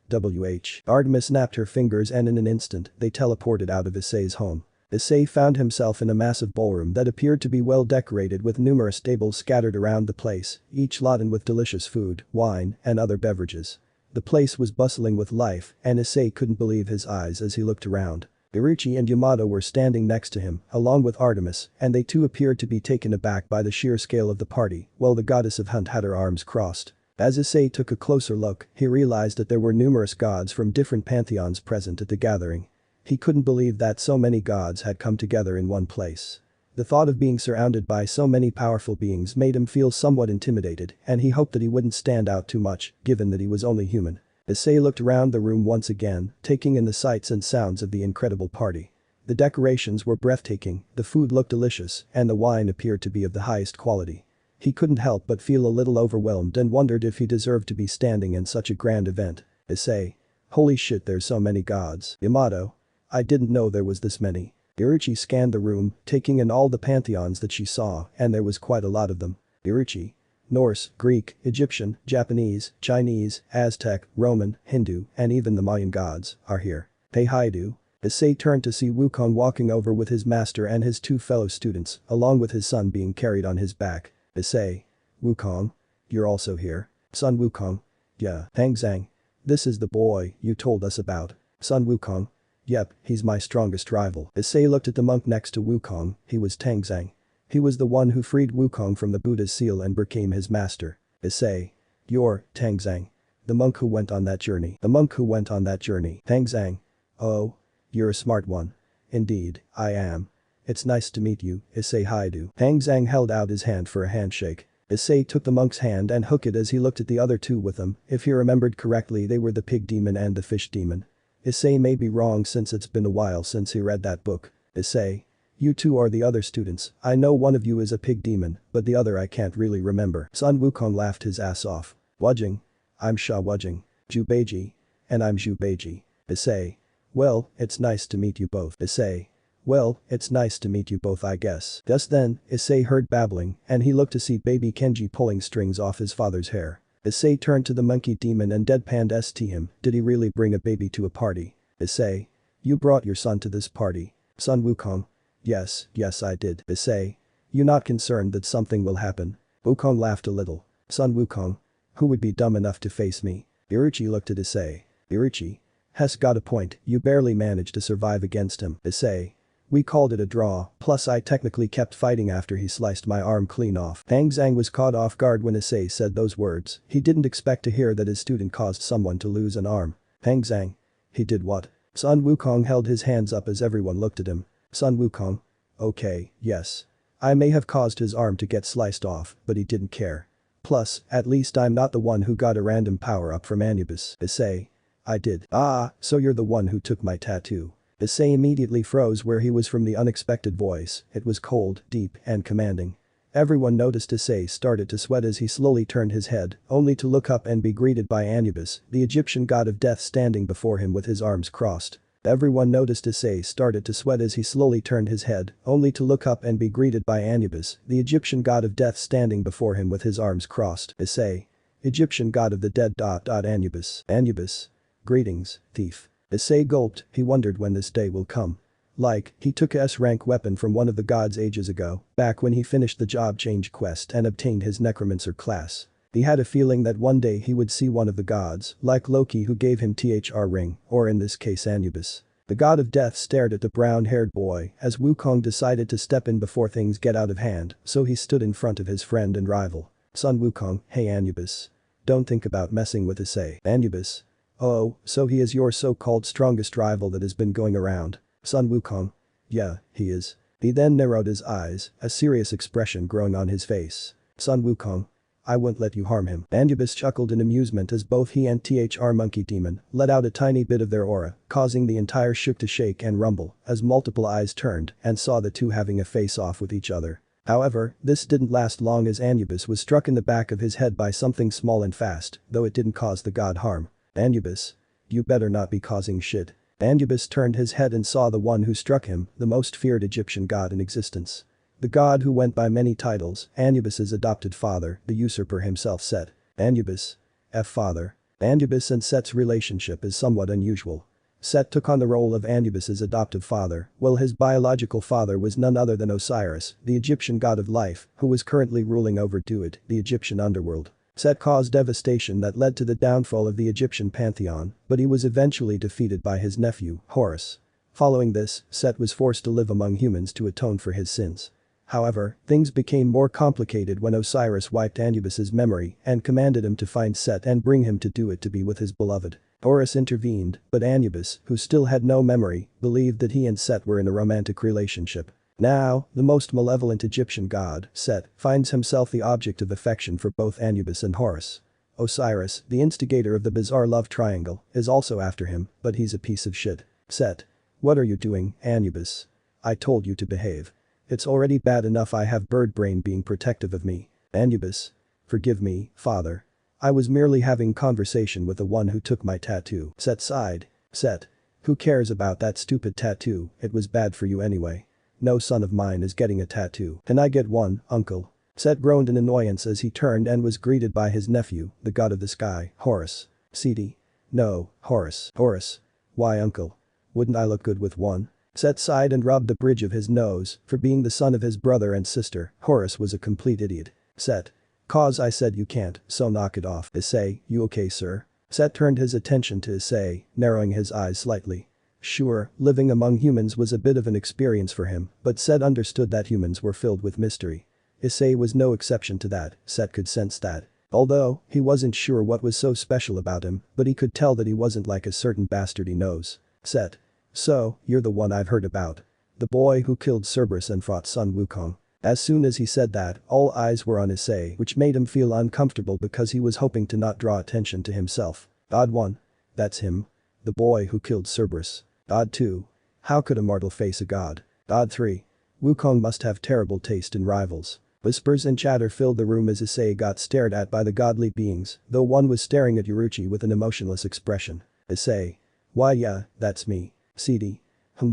Artemis snapped her fingers and in an instant, they teleported out of Issei's home. Issei found himself in a massive ballroom that appeared to be well decorated with numerous tables scattered around the place, each laden with delicious food, wine, and other beverages. The place was bustling with life, and Issei couldn't believe his eyes as he looked around. Yuichi and Yamato were standing next to him, along with Artemis, and they too appeared to be taken aback by the sheer scale of the party, while the goddess of hunt had her arms crossed. As Issei took a closer look, he realized that there were numerous gods from different pantheons present at the gathering. He couldn't believe that so many gods had come together in one place. The thought of being surrounded by so many powerful beings made him feel somewhat intimidated, and he hoped that he wouldn't stand out too much, given that he was only human. Issei looked around the room once again, taking in the sights and sounds of the incredible party. The decorations were breathtaking, the food looked delicious, and the wine appeared to be of the highest quality. He couldn't help but feel a little overwhelmed and wondered if he deserved to be standing in such a grand event. Issei. Holy shit, there's so many gods. Yamato. I didn't know there was this many. Yuichi scanned the room, taking in all the pantheons that she saw, and there was quite a lot of them. Yuichi. Norse, Greek, Egyptian, Japanese, Chinese, Aztec, Roman, Hindu, and even the Mayan gods are here. Hey Haidu. Issei turned to see Wukong walking over with his master and his two fellow students, along with his son being carried on his back. Issei. Wukong. You're also here? Son Wukong. Yeah. Hangzhang. This is the boy you told us about. Son Wukong. Yep, he's my strongest rival. Issei looked at the monk next to Wukong. He was Tangzhang. He was the one who freed Wukong from the Buddha's seal and became his master. Issei. You're Tangzhang. The monk who went on that journey. The monk who went on that journey. Tangzhang. Oh. You're a smart one. Indeed, I am. It's nice to meet you, Issei Haidu. Tangzhang held out his hand for a handshake. Issei took the monk's hand and hooked it as he looked at the other two with him. If he remembered correctly, they were the pig demon and the fish demon. Issei may be wrong since it's been a while since he read that book. Issei. You two are the other students. I know one of you is a pig demon, but the other I can't really remember. Son Wukong laughed his ass off. Wujing. I'm Sha Wujing. Zhu Beiji. And I'm Zhu Beiji. Issei. Well, it's nice to meet you both. Issei. Well, it's nice to meet you both, I guess. Just then, Issei heard babbling, and he looked to see baby Kenji pulling strings off his father's hair. Issei turned to the monkey demon and deadpanned him. Did he really bring a baby to a party? Issei. You brought your son to this party. Son Wukong. Yes, I did. Issei. You not concerned that something will happen? Wukong laughed a little. Son Wukong. Who would be dumb enough to face me? Yuichi looked at Issei. Yuichi. Has got a point, you barely managed to survive against him. Issei. We called it a draw, plus I technically kept fighting after he sliced my arm clean off. Hangzhang was caught off guard when Issei said those words. He didn't expect to hear that his student caused someone to lose an arm. Hangzhang. He did what? Sun Wukong held his hands up as everyone looked at him. Sun Wukong. Okay, yes. I may have caused his arm to get sliced off, but he didn't care. Plus, at least I'm not the one who got a random power-up from Anubis. Issei. I did. Ah, so you're the one who took my tattoo. Issei immediately froze where he was from the unexpected voice. It was cold, deep, and commanding. Everyone noticed Issei started to sweat as he slowly turned his head, only to look up and be greeted by Anubis, the Egyptian god of death standing before him with his arms crossed. Everyone noticed Issei started to sweat as he slowly turned his head, only to look up and be greeted by Anubis, the Egyptian god of death standing before him with his arms crossed. Issei. Egyptian god of the dead. Anubis. Anubis. Greetings, thief. Issei gulped, he wondered when this day will come. Like, he took a S-rank weapon from one of the gods ages ago, back when he finished the job change quest and obtained his necromancer class. He had a feeling that one day he would see one of the gods, like Loki who gave him THR ring, or in this case Anubis. The god of death stared at the brown-haired boy as Wukong decided to step in before things get out of hand, so he stood in front of his friend and rival. Sun Wukong, hey Anubis. Don't think about messing with Issei. Anubis. Oh, so he is your so-called strongest rival that has been going around. Sun Wukong. Yeah, he is. He then narrowed his eyes, a serious expression growing on his face. Sun Wukong. I won't let you harm him. Anubis chuckled in amusement as both he and THR Monkey Demon let out a tiny bit of their aura, causing the entire shook to shake and rumble as multiple eyes turned and saw the two having a face-off with each other. However, this didn't last long as Anubis was struck in the back of his head by something small and fast, though it didn't cause the god harm. Anubis. You better not be causing shit. Anubis turned his head and saw the one who struck him, the most feared Egyptian god in existence. The god who went by many titles, Anubis's adopted father, the usurper himself Set. Anubis. Father. Anubis and Set's relationship is somewhat unusual. Set took on the role of Anubis's adoptive father, while his biological father was none other than Osiris, the Egyptian god of life, who was currently ruling over Duat, the Egyptian underworld. Set caused devastation that led to the downfall of the Egyptian pantheon, but he was eventually defeated by his nephew, Horus. Following this, Set was forced to live among humans to atone for his sins. However, things became more complicated when Osiris wiped Anubis's memory and commanded him to find Set and bring him to Duat to be with his beloved. Horus intervened, but Anubis, who still had no memory, believed that he and Set were in a romantic relationship. Now, the most malevolent Egyptian god, Set, finds himself the object of affection for both Anubis and Horus. Osiris, the instigator of the bizarre love triangle, is also after him, but he's a piece of shit. Set. What are you doing, Anubis? I told you to behave. It's already bad enough I have bird brain being protective of me. Anubis. Forgive me, father. I was merely having conversation with the one who took my tattoo. Set sighed. Set. Who cares about that stupid tattoo, it was bad for you anyway. No son of mine is getting a tattoo. Can I get one, uncle? Set groaned in annoyance as he turned and was greeted by his nephew, the god of the sky, Horus. Cd. No, Horus. Horus. Why uncle? Wouldn't I look good with one? Set sighed and rubbed the bridge of his nose, for being the son of his brother and sister, Horus was a complete idiot. Set. Cause I said you can't, so knock it off. Issei, you okay sir? Set turned his attention to Issei, narrowing his eyes slightly. Sure, living among humans was a bit of an experience for him, but Set understood that humans were filled with mystery. Issei was no exception to that, Set could sense that. Although, he wasn't sure what was so special about him, but he could tell that he wasn't like a certain bastard he knows. Set. So, you're the one I've heard about. The boy who killed Cerberus and fought Sun Wukong. As soon as he said that, all eyes were on Issei, which made him feel uncomfortable because he was hoping to not draw attention to himself. Odd 1. That's him. The boy who killed Cerberus. Odd 2. How could a mortal face a god? Odd 3. Wukong must have terrible taste in rivals. Whispers and chatter filled the room as Issei got stared at by the godly beings, though one was staring at Yuchi with an emotionless expression. Issei. Why yeah, that's me. Cd.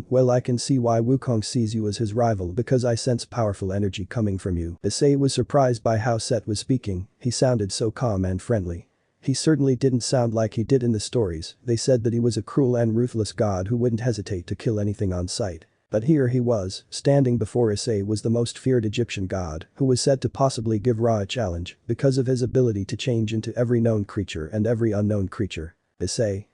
Well I can see why Wukong sees you as his rival because I sense powerful energy coming from you. Issei was surprised by how Set was speaking, he sounded so calm and friendly. He certainly didn't sound like he did in the stories, they said that he was a cruel and ruthless god who wouldn't hesitate to kill anything on sight. But here he was, standing before Issei was the most feared Egyptian god who was said to possibly give Ra a challenge because of his ability to change into every known creature and every unknown creature. Issei.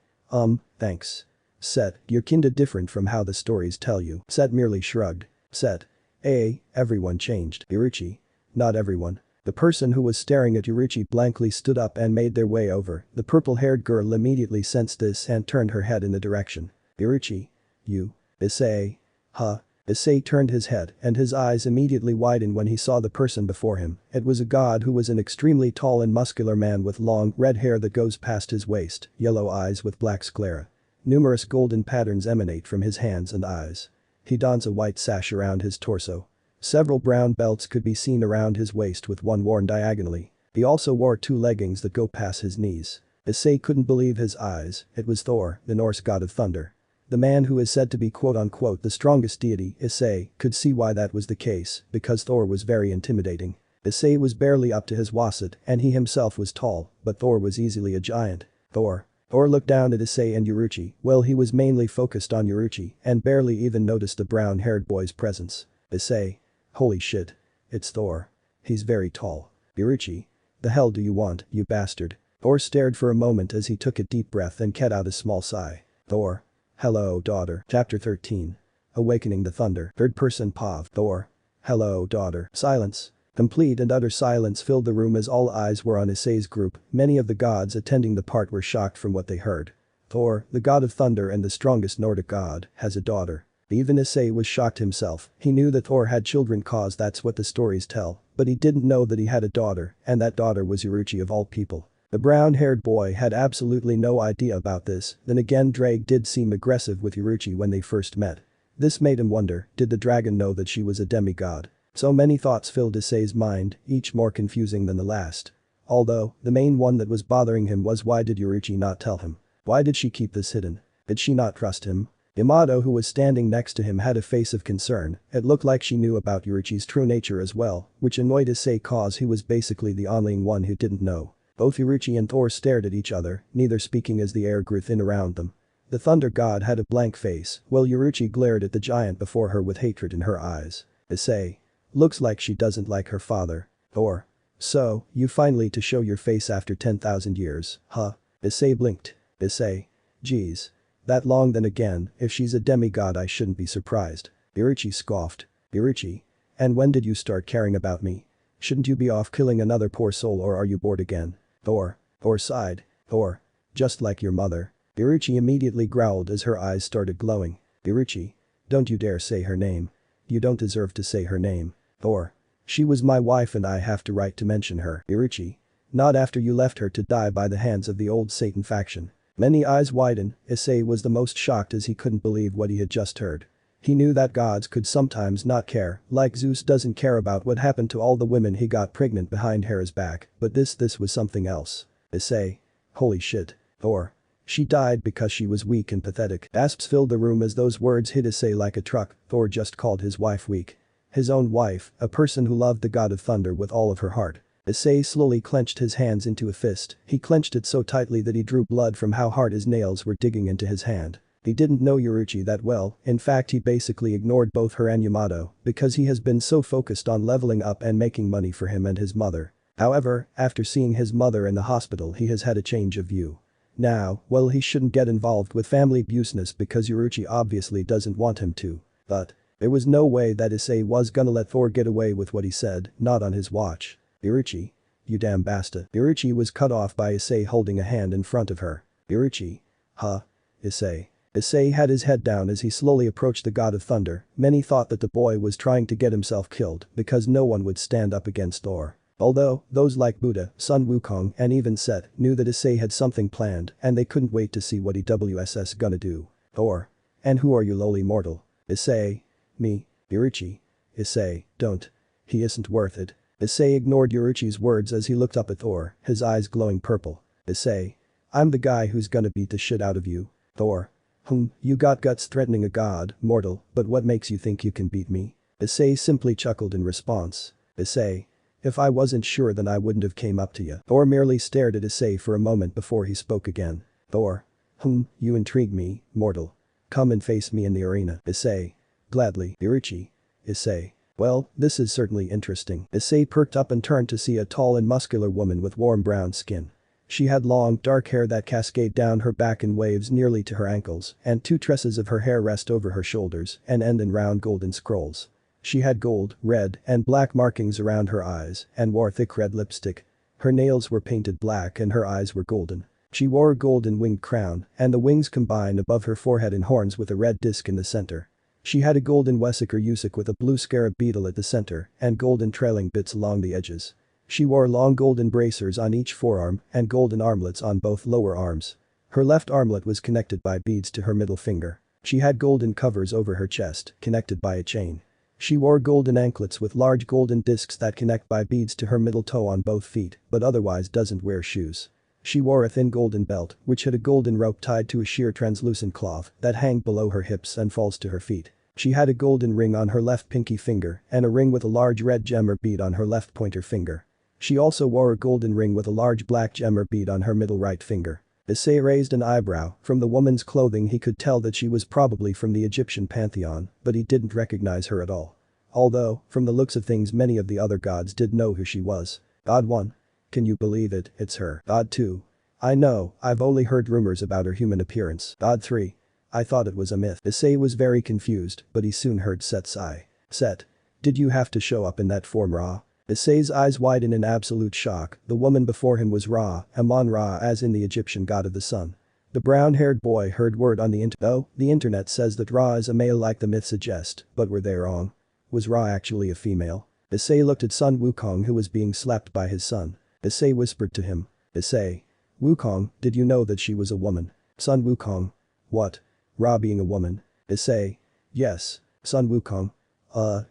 Thanks. Set, you're kinda different from how the stories tell you. Set merely shrugged. Set. Everyone changed. Yuchi. Not everyone. The person who was staring at Yuchi blankly stood up and made their way over. The purple-haired girl immediately sensed this and turned her head in the direction. Yuchi. You. Issei. Huh. Issei turned his head and his eyes immediately widened when he saw the person before him. It was a god who was an extremely tall and muscular man with long, red hair that goes past his waist, yellow eyes with black sclera. Numerous golden patterns emanate from his hands and eyes. He dons a white sash around his torso. Several brown belts could be seen around his waist with one worn diagonally. He also wore 2 leggings that go past his knees. Issei couldn't believe his eyes. It was Thor, the Norse god of thunder. The man who is said to be quote-unquote the strongest deity, Issei, could see why that was the case, because Thor was very intimidating. Issei was barely up to his waist and he himself was tall, but Thor was easily a giant. Thor looked down at Issei and Yuchi. Well, he was mainly focused on Yuchi and barely even noticed the brown-haired boy's presence. Issei. Holy shit. It's Thor. He's very tall. Yuchi. The hell do you want, you bastard? Thor stared for a moment as he took a deep breath and let out a small sigh. Thor. Hello, daughter. Chapter 13. Awakening the Thunder. Third person POV. Thor. Hello, daughter. Silence. Complete and utter silence filled the room as all eyes were on Issei's group. Many of the gods attending the part were shocked from what they heard. Thor, the god of thunder and the strongest Nordic god, has a daughter. Even Issei was shocked himself. He knew that Thor had children cause that's what the stories tell, but he didn't know that he had a daughter, and that daughter was Yuchi of all people. The brown-haired boy had absolutely no idea about this. Then again, Drake did seem aggressive with Yuchi when they first met. This made him wonder, did the dragon know that she was a demigod? So many thoughts filled Issei's mind, each more confusing than the last. Although, the main one that was bothering him was why did Yuchi not tell him? Why did she keep this hidden? Did she not trust him? Yamato, who was standing next to him, had a face of concern. It looked like she knew about Yuchi's true nature as well, which annoyed Issei cause he was basically the only one who didn't know. Both Yuchi and Thor stared at each other, neither speaking as the air grew thin around them. The thunder god had a blank face, while Yuchi glared at the giant before her with hatred in her eyes. Issei. Looks like she doesn't like her father. Thor. So, you finally to show your face after 10,000 years, huh? Issei blinked. Issei. Geez. That long then again, if she's a demigod I shouldn't be surprised. Yuchi scoffed. Yuchi. And when did you start caring about me? Shouldn't you be off killing another poor soul or are you bored again? Thor sighed. Thor. Just like your mother. Yuchi immediately growled as her eyes started glowing. Yuchi. Don't you dare say her name. You don't deserve to say her name. Thor. She was my wife and I have the right to mention her. Yuchi. Not after you left her to die by the hands of the old Satan faction. Many eyes widened. Issei was the most shocked as he couldn't believe what he had just heard. He knew that gods could sometimes not care, like Zeus doesn't care about what happened to all the women he got pregnant behind Hera's back, but this was something else. Issei. Holy shit. Thor. She died because she was weak and pathetic. Gasps filled the room as those words hit Issei like a truck. Thor just called his wife weak. His own wife, a person who loved the god of thunder with all of her heart. Issei slowly clenched his hands into a fist. He clenched it so tightly that he drew blood from how hard his nails were digging into his hand. He didn't know Yuchi that well, in fact he basically ignored both her and Yamato because he has been so focused on leveling up and making money for him and his mother. However, after seeing his mother in the hospital he has had a change of view. Now, well, he shouldn't get involved with family abuseness because Yuchi obviously doesn't want him to. But there was no way that Issei was gonna let Thor get away with what he said, not on his watch. Yuchi. You damn bastard. Yuchi was cut off by Issei holding a hand in front of her. Yuchi. Huh? Issei. Issei had his head down as he slowly approached the god of thunder. Many thought that the boy was trying to get himself killed because no one would stand up against Thor. Although, those like Buddha, Sun Wukong and even Set knew that Issei had something planned and they couldn't wait to see what he was gonna do. Thor. And who are you lowly mortal? Issei. Me. Yuchi. Issei, don't. He isn't worth it. Issei ignored Yuchi's words as he looked up at Thor, his eyes glowing purple. Issei. I'm the guy who's gonna beat the shit out of you. Thor. You got guts threatening a god, mortal, but what makes you think you can beat me? Issei simply chuckled in response. Issei. If I wasn't sure then I wouldn't have came up to you. Thor merely stared at Issei for a moment before he spoke again. Thor. You intrigue me, mortal. Come and face me in the arena. Issei. Gladly. Yuchi. Issei. Well, this is certainly interesting. Issei perked up and turned to see a tall and muscular woman with warm brown skin. She had long, dark hair that cascade down her back in waves nearly to her ankles, and 2 tresses of her hair rest over her shoulders and end in round golden scrolls. She had gold, red, and black markings around her eyes and wore thick red lipstick. Her nails were painted black and her eyes were golden. She wore a golden winged crown, and the wings combined above her forehead in horns with a red disc in the center. She had a golden Wesiker Yusik with a blue scarab beetle at the center and golden trailing bits along the edges. She wore long golden bracers on each forearm and golden armlets on both lower arms. Her left armlet was connected by beads to her middle finger. She had golden covers over her chest, connected by a chain. She wore golden anklets with large golden discs that connect by beads to her middle toe on both feet, but otherwise doesn't wear shoes. She wore a thin golden belt, which had a golden rope tied to a sheer translucent cloth that hanged below her hips and falls to her feet. She had a golden ring on her left pinky finger and a ring with a large red gem or bead on her left pointer finger. She also wore a golden ring with a large black gem or bead on her middle right finger. Issei raised an eyebrow. From the woman's clothing he could tell that she was probably from the Egyptian pantheon, but he didn't recognize her at all. Although, from the looks of things many of the other gods did know who she was. God 1. Can you believe it, it's her. God 2. I know, I've only heard rumors about her human appearance. God 3. I thought it was a myth. Issei was very confused, but he soon heard Set sigh. Set. Did you have to show up in that form Ra? Issei's eyes widened in absolute shock. The woman before him was Ra, Amon-Ra as in the Egyptian god of the sun. The brown-haired boy heard word on the the internet says that Ra is a male like the myth suggest, but were they wrong? Was Ra actually a female? Issei looked at Sun Wukong who was being slapped by his son. Issei whispered to him. Issei. Wukong, did you know that she was a woman? Sun Wukong. What? Ra being a woman? Issei. Yes. Sun Wukong.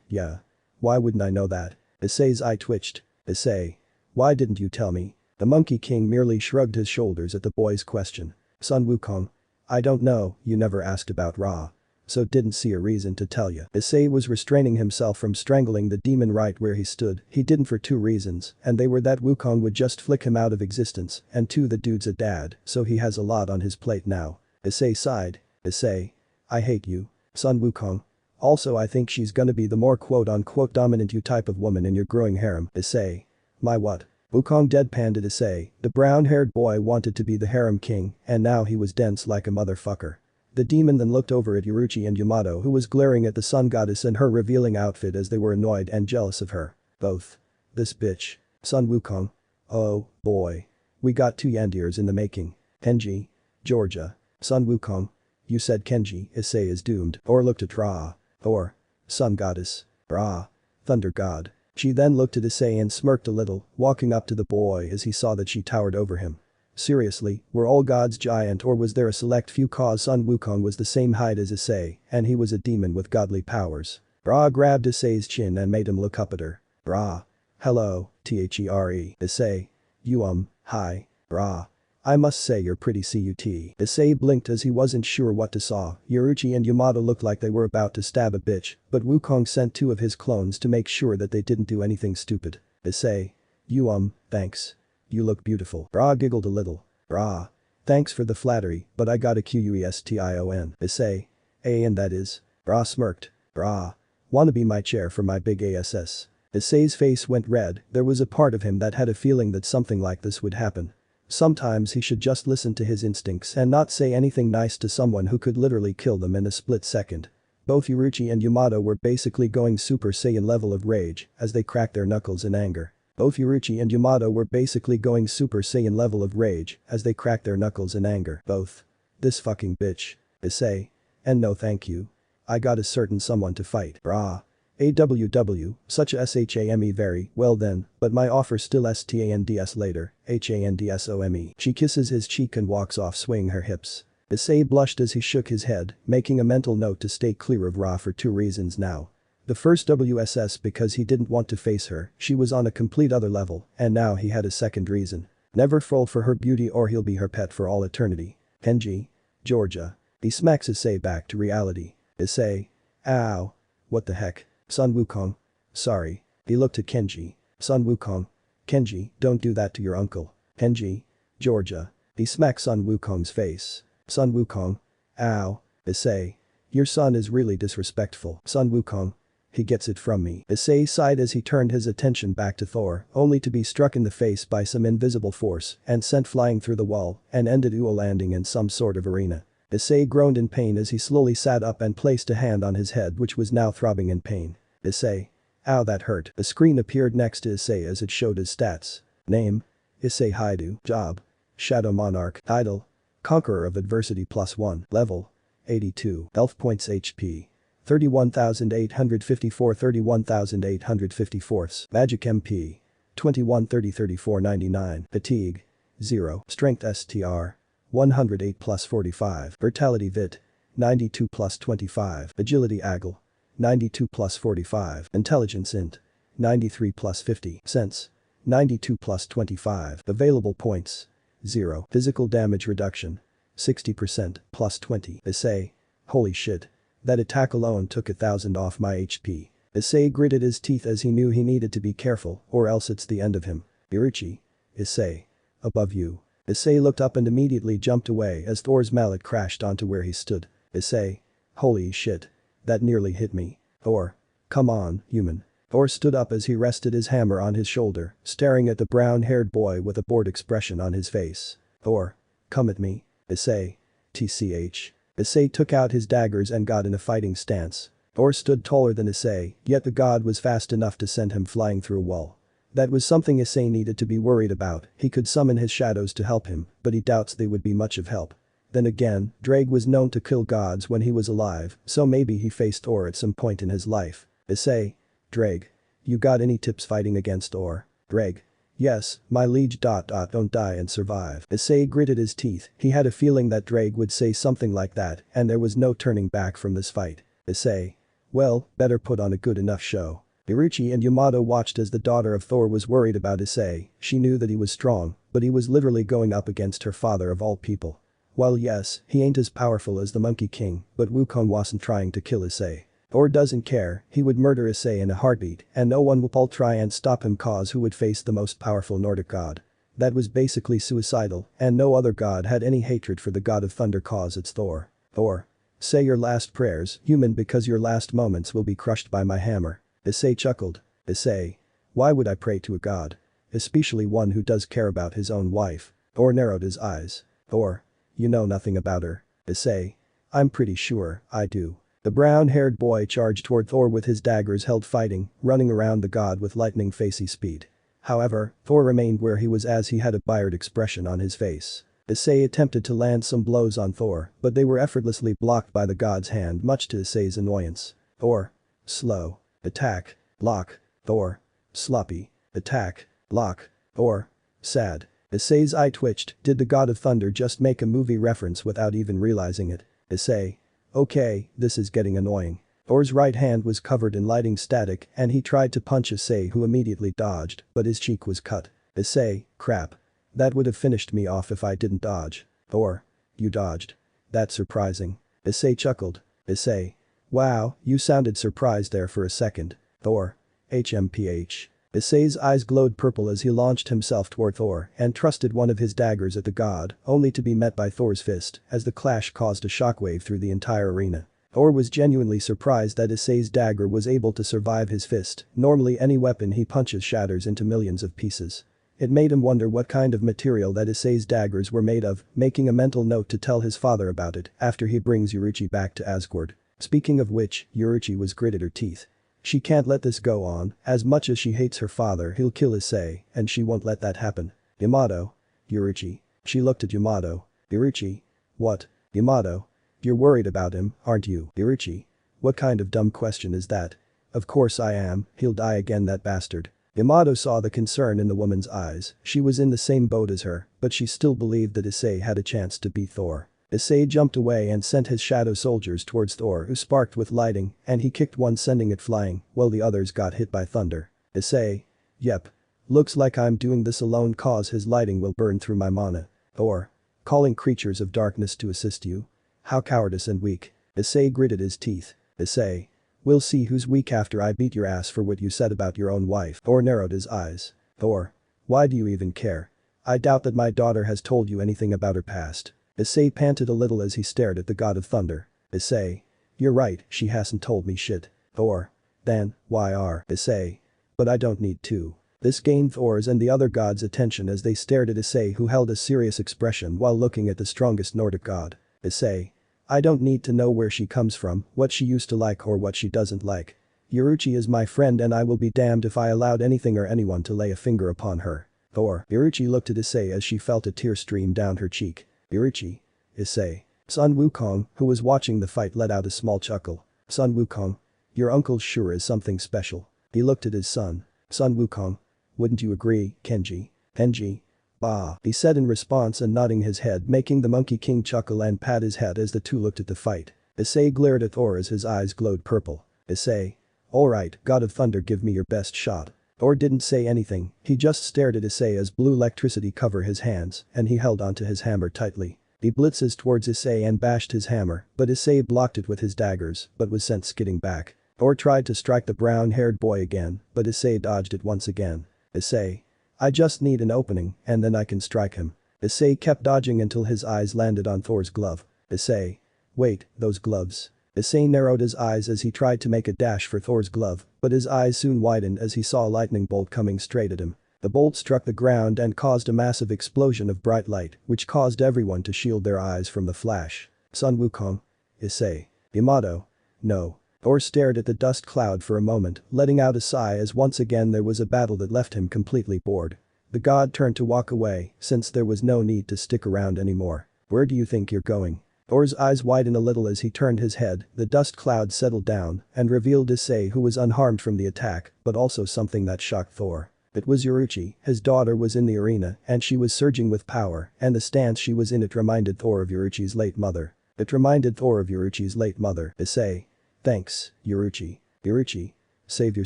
Yeah. Why wouldn't I know that? Issei's eye twitched. Issei. Why didn't you tell me? The Monkey King merely shrugged his shoulders at the boy's question. Sun Wukong. I don't know, you never asked about Ra. So didn't see a reason to tell you. Issei was restraining himself from strangling the demon right where he stood. He didn't for 2 reasons, and they were that Wukong would just flick him out of existence, and 2 the dude's a dad, so he has a lot on his plate now. Issei sighed. Issei. I hate you. Sun Wukong. Also I think she's gonna be the more quote-unquote dominant you type of woman in your growing harem. Issei. My what? Wukong deadpanned at Issei. The brown-haired boy wanted to be the harem king, and now he was dense like a motherfucker. The demon then looked over at Yuchi and Yamato who was glaring at the sun goddess and her revealing outfit as they were annoyed and jealous of her. Both. This bitch. Sun Wukong. Oh, boy. We got 2 yandiers in the making. Kenji. Georgia. Sun Wukong. You said Kenji, Issei is doomed. Or looked at Ra. Or. Sun goddess. Ra. Thunder god. She then looked at Issei and smirked a little, walking up to the boy as he saw that she towered over him. Seriously, were all gods giant or was there a select few cause Sun Wukong was the same height as Issei and he was a demon with godly powers. Ra grabbed Issei's chin and made him look up at her. Ra. Hello, There. Issei. You hi. Ra. I must say you're pretty cut. Issei blinked as he wasn't sure what to saw. Yuchi and Yamato looked like they were about to stab a bitch, but Wukong sent 2 of his clones to make sure that they didn't do anything stupid. Issei. You thanks. You look beautiful. Ra giggled a little. Ra. Thanks for the flattery, but I got a question. Issei. And that is? Ra smirked. Ra. Wanna be my chair for my big ass? Issei's face went red. There was a part of him that had a feeling that something like this would happen. Sometimes he should just listen to his instincts and not say anything nice to someone who could literally kill them in a split second. Both Yuchi and Yamato were basically going Super Saiyan level of rage as they cracked their knuckles in anger. Both Yuchi and Yamato were basically going Super Saiyan level of rage as they cracked their knuckles in anger. Both. This fucking bitch. Issei. And no thank you. I got a certain someone to fight. Brah. AWW, such a SHAME very, well then, but my offer still STANDS later, HANDSOME. She kisses his cheek and walks off swaying her hips. Issei blushed as he shook his head, making a mental note to stay clear of Ra for 2 reasons now. The first WSS because he didn't want to face her, she was on a complete other level, and now he had a second reason. Never fall for her beauty or he'll be her pet for all eternity. Kenji. Georgia. He smacks Issei back to reality. Issei. Ow. What the heck? Sun Wukong. Sorry. He looked at Kenji. Sun Wukong. Kenji, don't do that to your uncle. Kenji. Georgia. He smacks Sun Wukong's face. Sun Wukong. Ow. Issei. Your son is really disrespectful. Sun Wukong. He gets it from me. Issei sighed as he turned his attention back to Thor, only to be struck in the face by some invisible force and sent flying through the wall and ended landing in some sort of arena. Issei groaned in pain as he slowly sat up and placed a hand on his head which was now throbbing in pain. Issei. Ow, that hurt. A screen appeared next to Issei as it showed his stats. Name. Issei Haidu. Job. Shadow Monarch. Title: Conqueror of Adversity +1. Level: 82. Health points HP: 31,854 31,854. Magic MP: 21 30 34 99. Fatigue: 0. Strength STR: 108 plus 45. Vitality VIT: 92 plus 25. Agility AGL: 92 plus 45. Intelligence INT: 93 plus 50. Sense: 92 plus 25. Available points: 0. Physical damage reduction: 60% plus 20. Issei: holy shit. That attack alone took 1,000 off my HP. Issei gritted his teeth as he knew he needed to be careful or else it's the end of him. Yuchi. Issei. Above you. Issei looked up and immediately jumped away as Thor's mallet crashed onto where he stood. Issei. Holy shit. That nearly hit me. Thor. Come on, human. Thor stood up as he rested his hammer on his shoulder, staring at the brown-haired boy with a bored expression on his face. Thor. Come at me. Issei. TCH. Issei took out his daggers and got in a fighting stance. Thor stood taller than Issei, yet the god was fast enough to send him flying through a wall. That was something Issei needed to be worried about. He could summon his shadows to help him, but he doubts they would be much of help. Then again, Drake was known to kill gods when he was alive, so maybe he faced Thor at some point in his life. Issei. Drake. You got any tips fighting against Thor? Drake. Yes, my liege. Don't die and survive. Issei gritted his teeth. He had a feeling that Drake would say something like that, and there was no turning back from this fight. Issei. Well, better put on a good enough show. Yuchi and Yamato watched as the daughter of Thor was worried about Issei. She knew that he was strong, but he was literally going up against her father of all people. While yes, he ain't as powerful as the Monkey King, but Wukong wasn't trying to kill Issei. Thor doesn't care, he would murder Issei in a heartbeat, and no one will try and stop him cause who would face the most powerful Nordic god. That was basically suicidal, and no other god had any hatred for the god of thunder cause it's Thor. Thor. Say your last prayers, human, because your last moments will be crushed by my hammer. Issei chuckled. Issei. Why would I pray to a god? Especially one who does care about his own wife. Thor narrowed his eyes. Thor. You know nothing about her. Issei. I'm pretty sure I do. The brown-haired boy charged toward Thor with his daggers held fighting, running around the god with lightning-facey speed. However, Thor remained where he was as he had a tired expression on his face. Issei attempted to land some blows on Thor, but they were effortlessly blocked by the god's hand much to Issei's annoyance. Thor. Slow. Attack. Block. Thor. Sloppy. Attack. Block. Thor. Sad. Issei's eye twitched. Did the god of thunder just make a movie reference without even realizing it? Issei. Okay, this is getting annoying. Thor's right hand was covered in lightning static and he tried to punch Issei who immediately dodged, but his cheek was cut. Issei. Crap. That would have finished me off if I didn't dodge. Thor. You dodged. That's surprising. Issei chuckled. Issei. Wow, you sounded surprised there for a second. Thor. HMPH. Issei's eyes glowed purple as he launched himself toward Thor and thrusted one of his daggers at the god, only to be met by Thor's fist as the clash caused a shockwave through the entire arena. Thor was genuinely surprised that Issei's dagger was able to survive his fist. Normally any weapon he punches shatters into millions of pieces. It made him wonder what kind of material that Issei's daggers were made of, making a mental note to tell his father about it after he brings Yuchi back to Asgard. Speaking of which, Yuchi was gritted her teeth. She can't let this go on, as much as she hates her father he'll kill Issei, and she won't let that happen. Yamato. Yuchi. She looked at Yamato. Yuchi. What? Yamato. You're worried about him, aren't you? Yuchi. What kind of dumb question is that? Of course I am, he'll die again, that bastard. Yamato saw the concern in the woman's eyes. She was in the same boat as her, but she still believed that Issei had a chance to beat Thor. Issei jumped away and sent his shadow soldiers towards Thor who sparked with lightning and he kicked one sending it flying while the others got hit by thunder. Issei. Yep. Looks like I'm doing this alone cause his lighting will burn through my mana. Thor. Calling creatures of darkness to assist you? How cowardice and weak. Issei gritted his teeth. Issei. We'll see who's weak after I beat your ass for what you said about your own wife. Thor narrowed his eyes. Thor. Why do you even care? I doubt that my daughter has told you anything about her past. Issei panted a little as he stared at the god of thunder. Issei. You're right, she hasn't told me shit. Thor. Then, why are Issei? But I don't need to. This gained Thor's and the other gods' attention as they stared at Issei who held a serious expression while looking at the strongest Nordic god. Issei. I don't need to know where she comes from, what she used to like or what she doesn't like. Yuchi is my friend and I will be damned if I allowed anything or anyone to lay a finger upon her. Thor. Yuchi looked at Issei as she felt a tear stream down her cheek. Yuchi. Issei. Sun Wukong, who was watching the fight, let out a small chuckle. Sun Wukong. Your uncle sure is something special. He looked at his son. Sun Wukong. Wouldn't you agree, Kenji? Kenji. Bah, he said in response and nodding his head, making the Monkey King chuckle and pat his head as the two looked at the fight. Issei glared at Thor as his eyes glowed purple. Issei. Alright, God of Thunder, give me your best shot. Thor didn't say anything, he just stared at Issei as blue electricity covered his hands and he held onto his hammer tightly. He blitzes towards Issei and bashed his hammer, but Issei blocked it with his daggers but was sent skidding back. Thor tried to strike the brown-haired boy again, but Issei dodged it once again. Issei. I just need an opening and then I can strike him. Issei kept dodging until his eyes landed on Thor's glove. Issei. Wait, those gloves. Issei narrowed his eyes as he tried to make a dash for Thor's glove, but his eyes soon widened as he saw a lightning bolt coming straight at him. The bolt struck the ground and caused a massive explosion of bright light, which caused everyone to shield their eyes from the flash. Sun Wukong. Issei. Yamato. No. Thor stared at the dust cloud for a moment, letting out a sigh as once again there was a battle that left him completely bored. The god turned to walk away, since there was no need to stick around anymore. Where do you think you're going? Thor's eyes widened a little as he turned his head, the dust cloud settled down and revealed Issei, who was unharmed from the attack, but also something that shocked Thor. It was Yuchi, his daughter was in the arena and she was surging with power and the stance she was in it reminded Thor of Yuchi's late mother. It reminded Thor of Yuchi's late mother. Issei. Thanks, Yuchi. Yuchi. Save your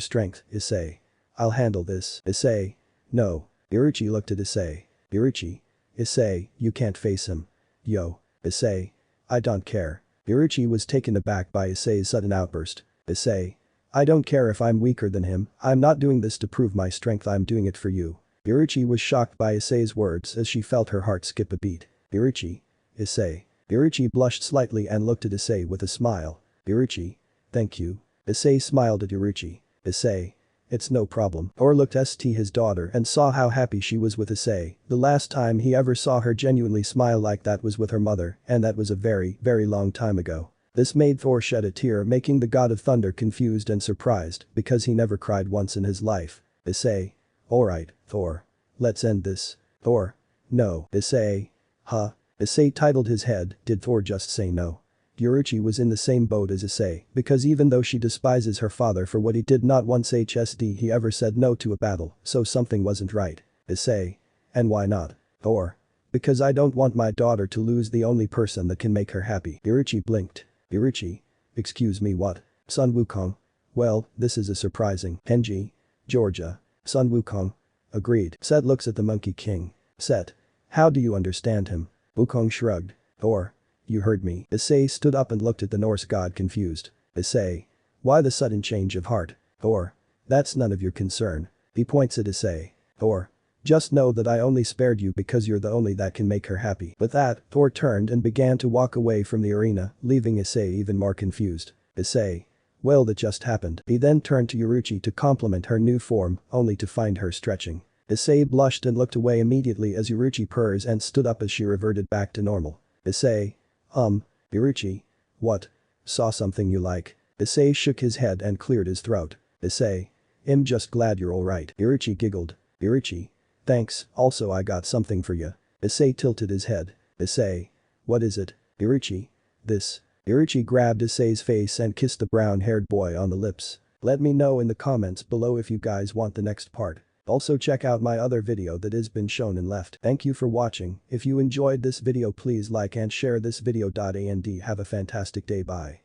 strength, Issei. I'll handle this. Issei. No. Yuchi looked at Issei. Yuchi. Issei, you can't face him. Yo. Issei. I don't care. Yuchi was taken aback by Issei's sudden outburst. Issei. I don't care if I'm weaker than him, I'm not doing this to prove my strength, I'm doing it for you. Yuchi was shocked by Issei's words as she felt her heart skip a beat. Yuchi. Issei. Yuchi blushed slightly and looked at Issei with a smile. Yuchi. Thank you. Issei smiled at Yuchi. Issei. It's no problem. Thor looked at his daughter and saw how happy she was with Issei. The last time he ever saw her genuinely smile like that was with her mother, and that was a very, very long time ago. This made Thor shed a tear, making the god of thunder confused and surprised because he never cried once in his life. Issei. Alright, Thor. Let's end this. Thor. No. Issei. Huh? Issei titled his head, did Thor just say no? Yuchi was in the same boat as Issei, because even though she despises her father for what he did, not once he ever said no to a battle, so something wasn't right. Issei. And why not? Thor. Because I don't want my daughter to lose the only person that can make her happy. Yuchi blinked. Yuchi. Excuse me, what? Sun Wukong. Well, this is a surprising. Kenji. Georgia. Sun Wukong. Agreed. Set looks at the Monkey King. Set. How do you understand him? Wukong shrugged. Thor. You heard me. Issei stood up and looked at the Norse god confused. Issei. Why the sudden change of heart? Thor. That's none of your concern. He points at Issei. Thor. Just know that I only spared you because you're the only that can make her happy. With that, Thor turned and began to walk away from the arena, leaving Issei even more confused. Issei. Well, that just happened. He then turned to Yuchi to compliment her new form, only to find her stretching. Issei blushed and looked away immediately as Yuchi purrs and stood up as she reverted back to normal. Issei. Yuchi. What? Saw something you like? Issei shook his head and cleared his throat. Issei. I'm just glad you're alright. Yuchi giggled. Yuchi. Thanks, also I got something for you. Issei tilted his head. Issei. What is it? Yuchi. This. Yuchi grabbed Issei's face and kissed the brown-haired boy on the lips. Let me know in the comments below if you guys want the next part. Also check out my other video that has been shown and left. Thank you for watching. If you enjoyed this video, please like and share this video. And have a fantastic day. Bye.